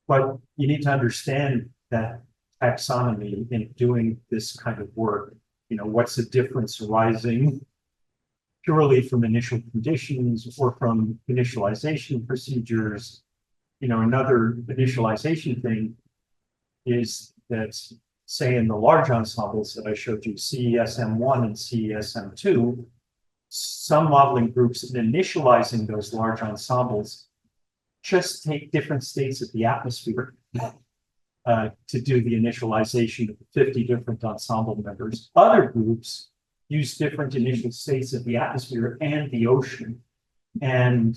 Speaker 2: But you need to understand that taxonomy in doing this kind of work. What's the difference arising purely from initial conditions or from initialization procedures? Another initialization thing is that, say, in the large ensembles that I showed you, CESM1 and CESM2, some modeling groups in initializing those large ensembles just take different states of the atmosphere to do the initialization of 50 different ensemble members. Other groups use different initial states of the atmosphere and the ocean. And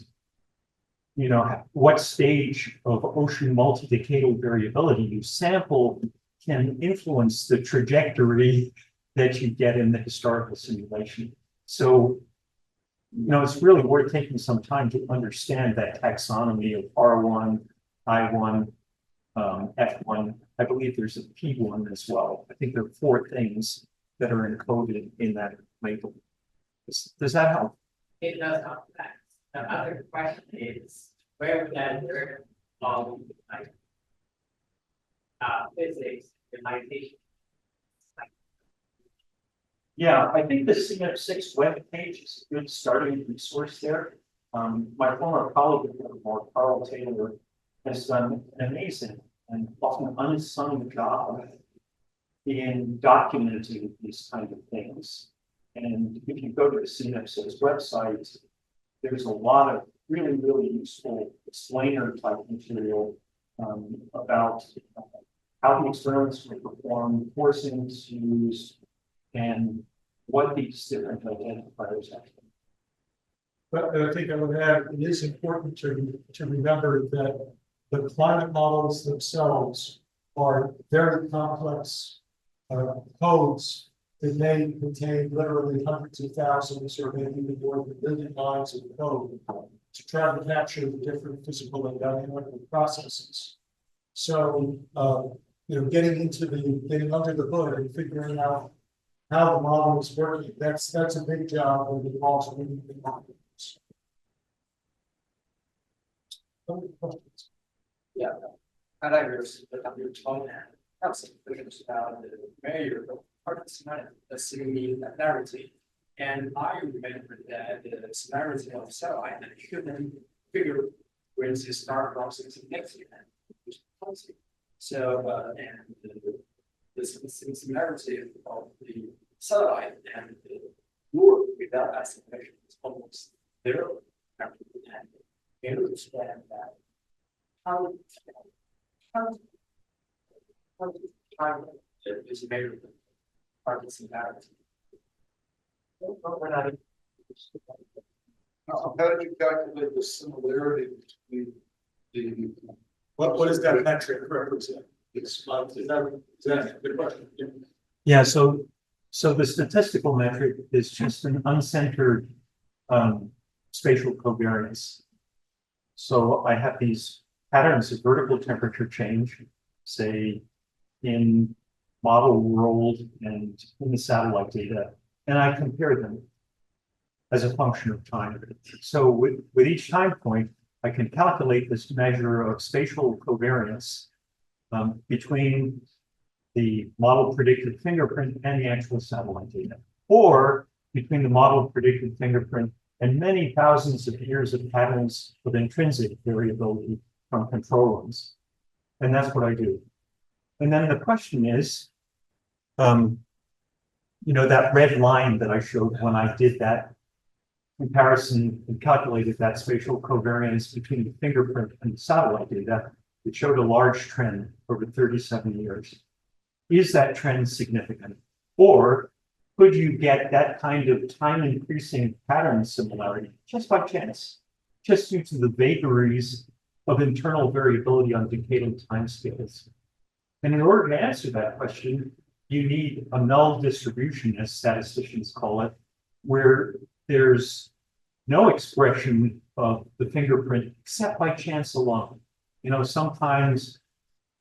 Speaker 2: what stage of ocean multi-decadal variability you sample can influence the trajectory that you get in the historical simulation. So, it's really worth taking some time to understand that taxonomy of R1, I1, F1. I believe there's a P1 as well. I think there are 4 things that are encoded in that label. Does that help?
Speaker 4: It does help that. The other question is, where would that learn all like physics, realization?
Speaker 2: Yeah, I think the CF6 web page is a good starting resource there. My former colleague, Carl Taylor, has done an amazing and often unsung job in documenting these kind of things. And if you go to the CF6 website, there's a lot of really, really useful explainer type material about how the experiments were performed, forcings used, and what these different identifiers are.
Speaker 1: But I think I would add, it is important to remember that the climate models themselves are very complex codes that may contain literally hundreds of thousands or maybe even more than 1 billion lines of code to try to capture the different physical and dynamical processes. So, getting under the hood and figuring out how the model is working, that's a big job and it involves many models. Other questions?
Speaker 3: Yeah, and I was your tone and have some questions about the mayor of participant assuming that narrative. And I remember that the similarity of satellite and human figure when you start processing next year. So and the similarity of the satellite and the world without estimation is almost zero. And you understand that how is measured part of similarity.
Speaker 5: How did you calculate the similarity between the?
Speaker 1: What does that metric represent? Is that the question?
Speaker 2: Yeah, so the statistical metric is just an uncentered spatial covariance. So I have these patterns of vertical temperature change, say in model world and in the satellite data, and I compare them as a function of time. So with each time point, I can calculate this measure of spatial covariance between the model predicted fingerprint and the actual satellite data, or between the model predicted fingerprint and many thousands of years of patterns of intrinsic variability from control ones. And that's what I do. And then the question is, that red line that I showed when I did that comparison and calculated that spatial covariance between the fingerprint and the satellite data, it showed a large trend over 37 years. Is that trend significant? Or could you get that kind of time increasing pattern similarity just by chance, just due to the vagaries of internal variability on decadal timescales? And in order to answer that question, you need a null distribution, as statisticians call it, where there's no expression of the fingerprint except by chance alone. Sometimes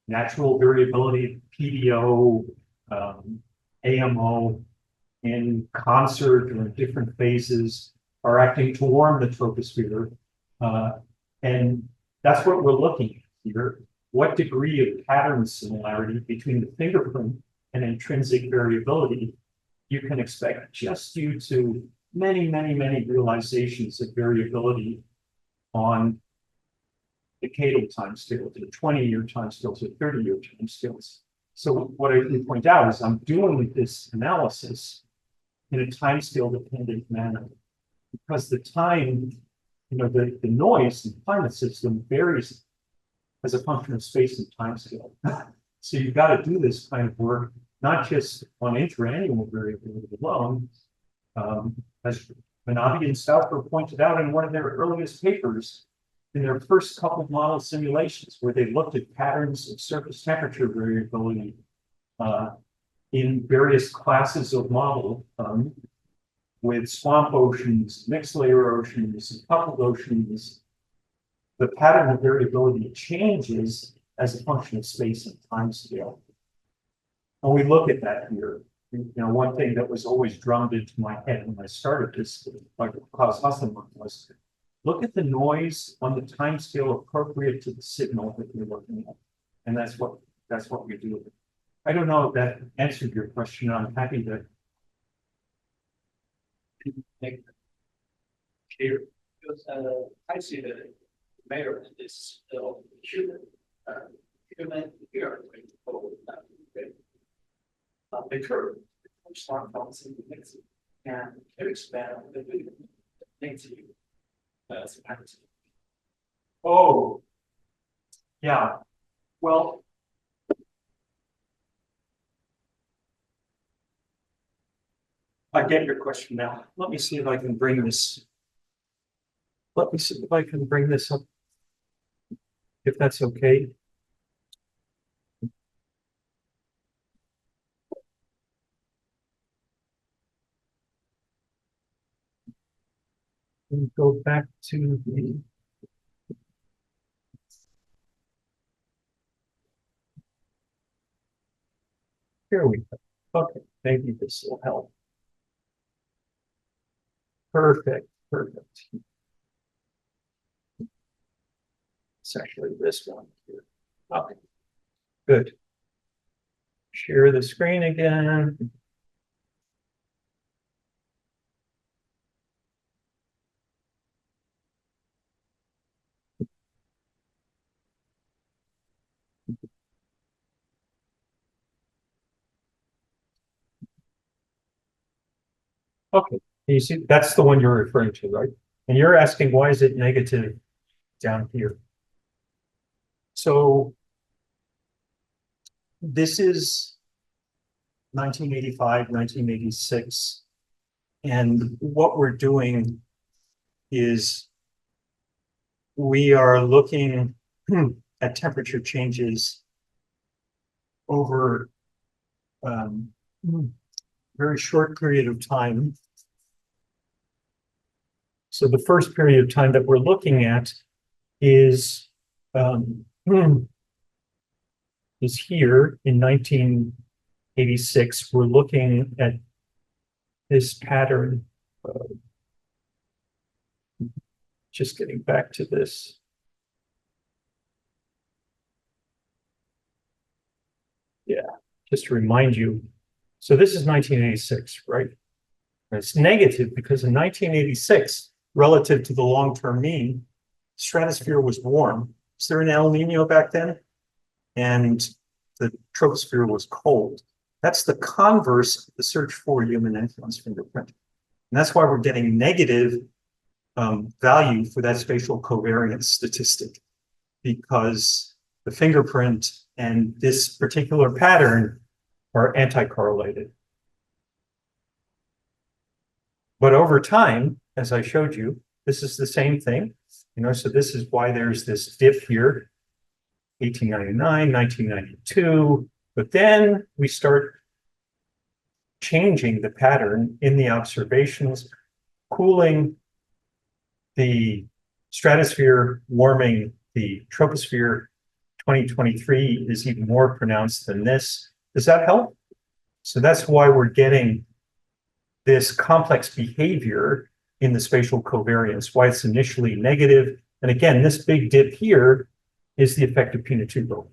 Speaker 2: natural variability, PDO, AMO, in concert or in different phases are acting to warm the troposphere. And that's what we're looking at here. What degree of pattern similarity between the fingerprint and intrinsic variability you can expect just due to many, many, many realizations of variability on decadal timescales, to 20-year timescales, to 30-year timescales. So what I can point out is I'm doing this analysis in a timescale dependent manner because the time, the noise in the climate system varies as a function of space and timescale. So you've got to do this kind of work, not just on interannual variability alone, as Manabi and Stauffer pointed out in one of their earliest papers, in their first couple of model simulations, where they looked at patterns of surface temperature variability in various classes of model, with swamp oceans, mixed layer oceans, and coupled oceans, the pattern of variability changes as a function of space and time scale. And we look at that here. One thing that was always drummed into my head when I started this, like Klaus Hasselmann, was look at the noise on the time scale appropriate to the signal that you're looking at. And that's what we do. I don't know if that answered your question. I'm happy to
Speaker 3: Thank you. Because I see the mayor is still human here. The curve, smartphones in the mix, and can expand the video into you.
Speaker 2: Oh, yeah. Well, I get your question now. Let me see if I can bring this. Let me see if I can bring this up, if that's okay. And go back to the. Here we go. Okay, maybe this will help. Perfect. It's actually this one here. Okay, good. Share the screen again. Okay, you see, that's the one you're referring to, right? And you're asking, why is it negative down here? So this is 1985, 1986. And what we're doing is we are looking at temperature changes over very short period of time. So the first period of time that we're looking at is here in 1986. We're looking at this pattern. Just getting back to this. Yeah, just to remind you, so this is 1986, right? It's negative because in 1986, relative to the long-term mean, stratosphere was warm. Was there an El Nino back then? And the troposphere was cold. That's the converse of the search for human influence fingerprint. And that's why we're getting negative value for that spatial covariance statistic, because the fingerprint and this particular pattern are anti-correlated. But over time, as I showed you, this is the same thing. So this is why there's this dip here, 1899, 1992, but then we start changing the pattern in the observations, cooling the stratosphere, warming the troposphere. 2023 is even more pronounced than this. Does that help? So that's why we're getting this complex behavior in the spatial covariance, why it's initially negative. And again, this big dip here is the effect of Pinatubo.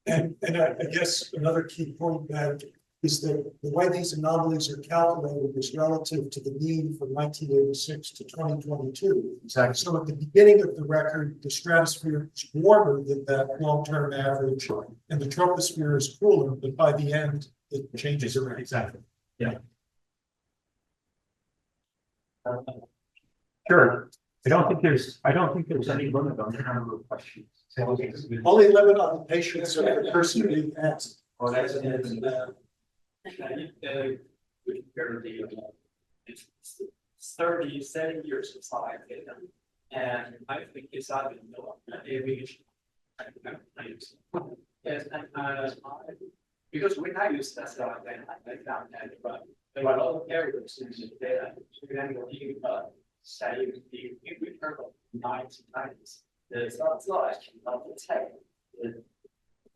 Speaker 1: And I guess another key point that is that the way these anomalies are calculated is relative to the mean from 1986 to 2022.
Speaker 2: Exactly.
Speaker 1: So at the beginning of the record, the stratosphere is warmer than that long-term average, and the troposphere is cooler, but by the end, it changes around.
Speaker 2: Exactly. Yeah. Sure. I don't think there's any limit on the number of questions.
Speaker 1: Only limit on the patients or the person being asked.
Speaker 2: Oh, that's
Speaker 6: It's 37 years of science data, and I think it's out in the aviation. Yes, and because when I use that stuff, then I found that there are a lot of errors in the data. So we can say if we turn 9 times, there's not actually not the tech,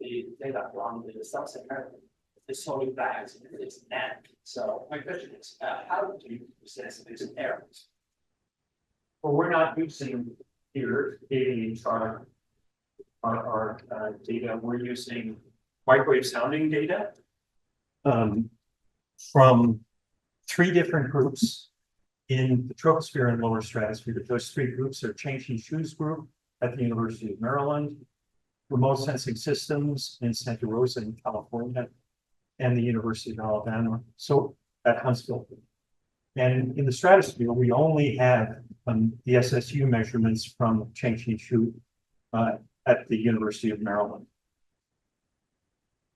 Speaker 6: the data from the South America. It's solid bags, it's net. So my question is, how do you assess these errors?
Speaker 2: Well, we're not using here our data. We're using microwave sounding data from 3 different groups in the troposphere and lower stratosphere. Those 3 groups are Changing Shoes group at the University of Maryland, Remote Sensing Systems in Santa Rosa in California, and the University of Alabama, so at Huntsville. And in the stratosphere, we only have the SSU measurements from Changing Shoe at the University of Maryland.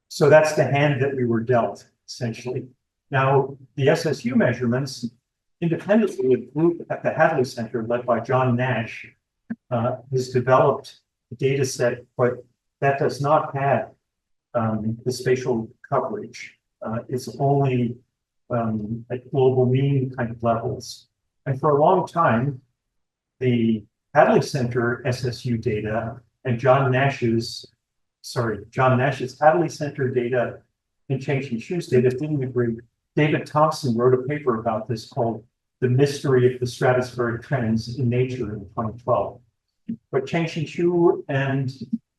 Speaker 2: So that's the hand that we were dealt, essentially. Now, the SSU measurements, independently, a group at the Hadley Center led by John Nash has developed a data set, but that does not have the spatial coverage. It's only at global mean kind of levels. And for a long time, the Hadley Center SSU data and John Nash's Hadley Center data and Changing Shoes data didn't agree. David Thompson wrote a paper about this called The Mystery of the Stratospheric Trends in Nature in 2012. But Changing Shoe and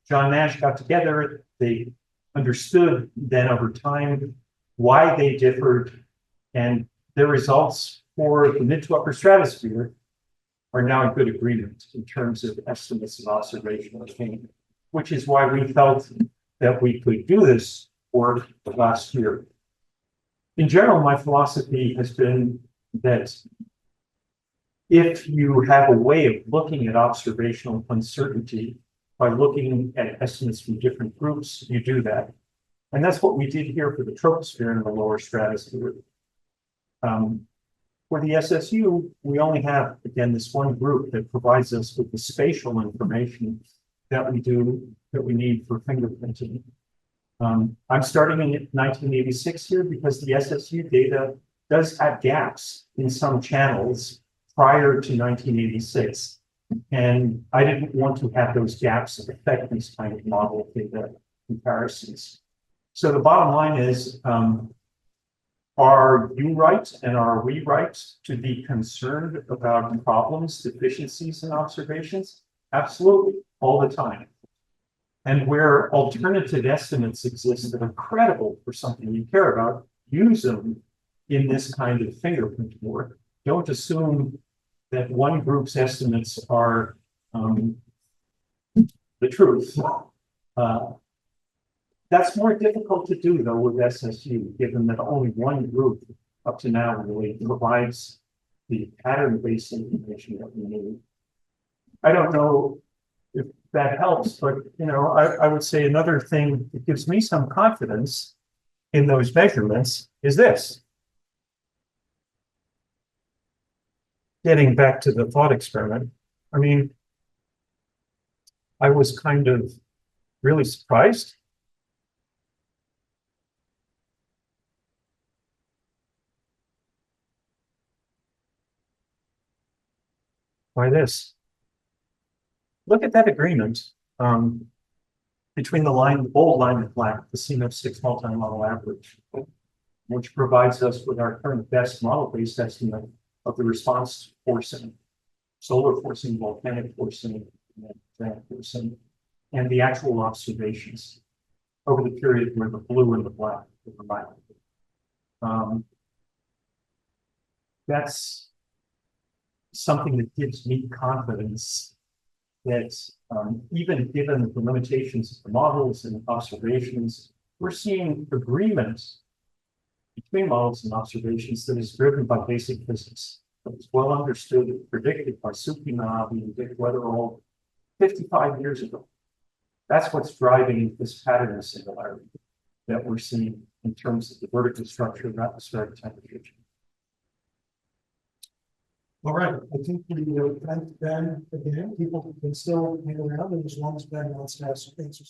Speaker 2: John Nash got together. They understood then over time why they differed, and their results for the mid to upper stratosphere are now in good agreement in terms of estimates of observational change, which is why we felt that we could do this work last year. In general, my philosophy has been that if you have a way of looking at observational uncertainty by looking at estimates from different groups, you do that. And that's what we did here for the troposphere and the lower stratosphere. For the SSU, we only have, again, this one group that provides us with the spatial information that we need for fingerprinting. I'm starting in 1986 here because the SSU data does have gaps in some channels prior to 1986. And I didn't want to have those gaps affect these kind of model data comparisons. So the bottom line is, are you right and are we right to be concerned about problems, deficiencies in observations? Absolutely, all the time. And where alternative estimates exist that are credible for something you care about, use them in this kind of fingerprint work. Don't assume that one group's estimates are the truth. That's more difficult to do though with SSU, given that only one group up to now really provides the pattern-based information that we need. I don't know if that helps, but you know, I would say another thing that gives me some confidence in those measurements is this. Getting back to the thought experiment, I mean, I was kind of really surprised. By this. Look at that agreement between the bold line and black, the CMF6 multi-model average, which provides us with our current best model-based estimate of the response forcing, solar forcing, volcanic forcing, and forcing, and the actual observations over the period where the blue and the black were combined. That's something that gives me confidence that even given the limitations of the models and observations, we're seeing agreement between models and observations that is driven by basic physics. It's well understood and predicted by Suki and Dick Weatherall 55 years ago. That's what's driving this pattern of singularity that we're seeing in terms of the vertical structure of atmospheric temperature.
Speaker 1: All right, I think we thank Ben again. People can still hang around, and as long as Ben wants to have some answers.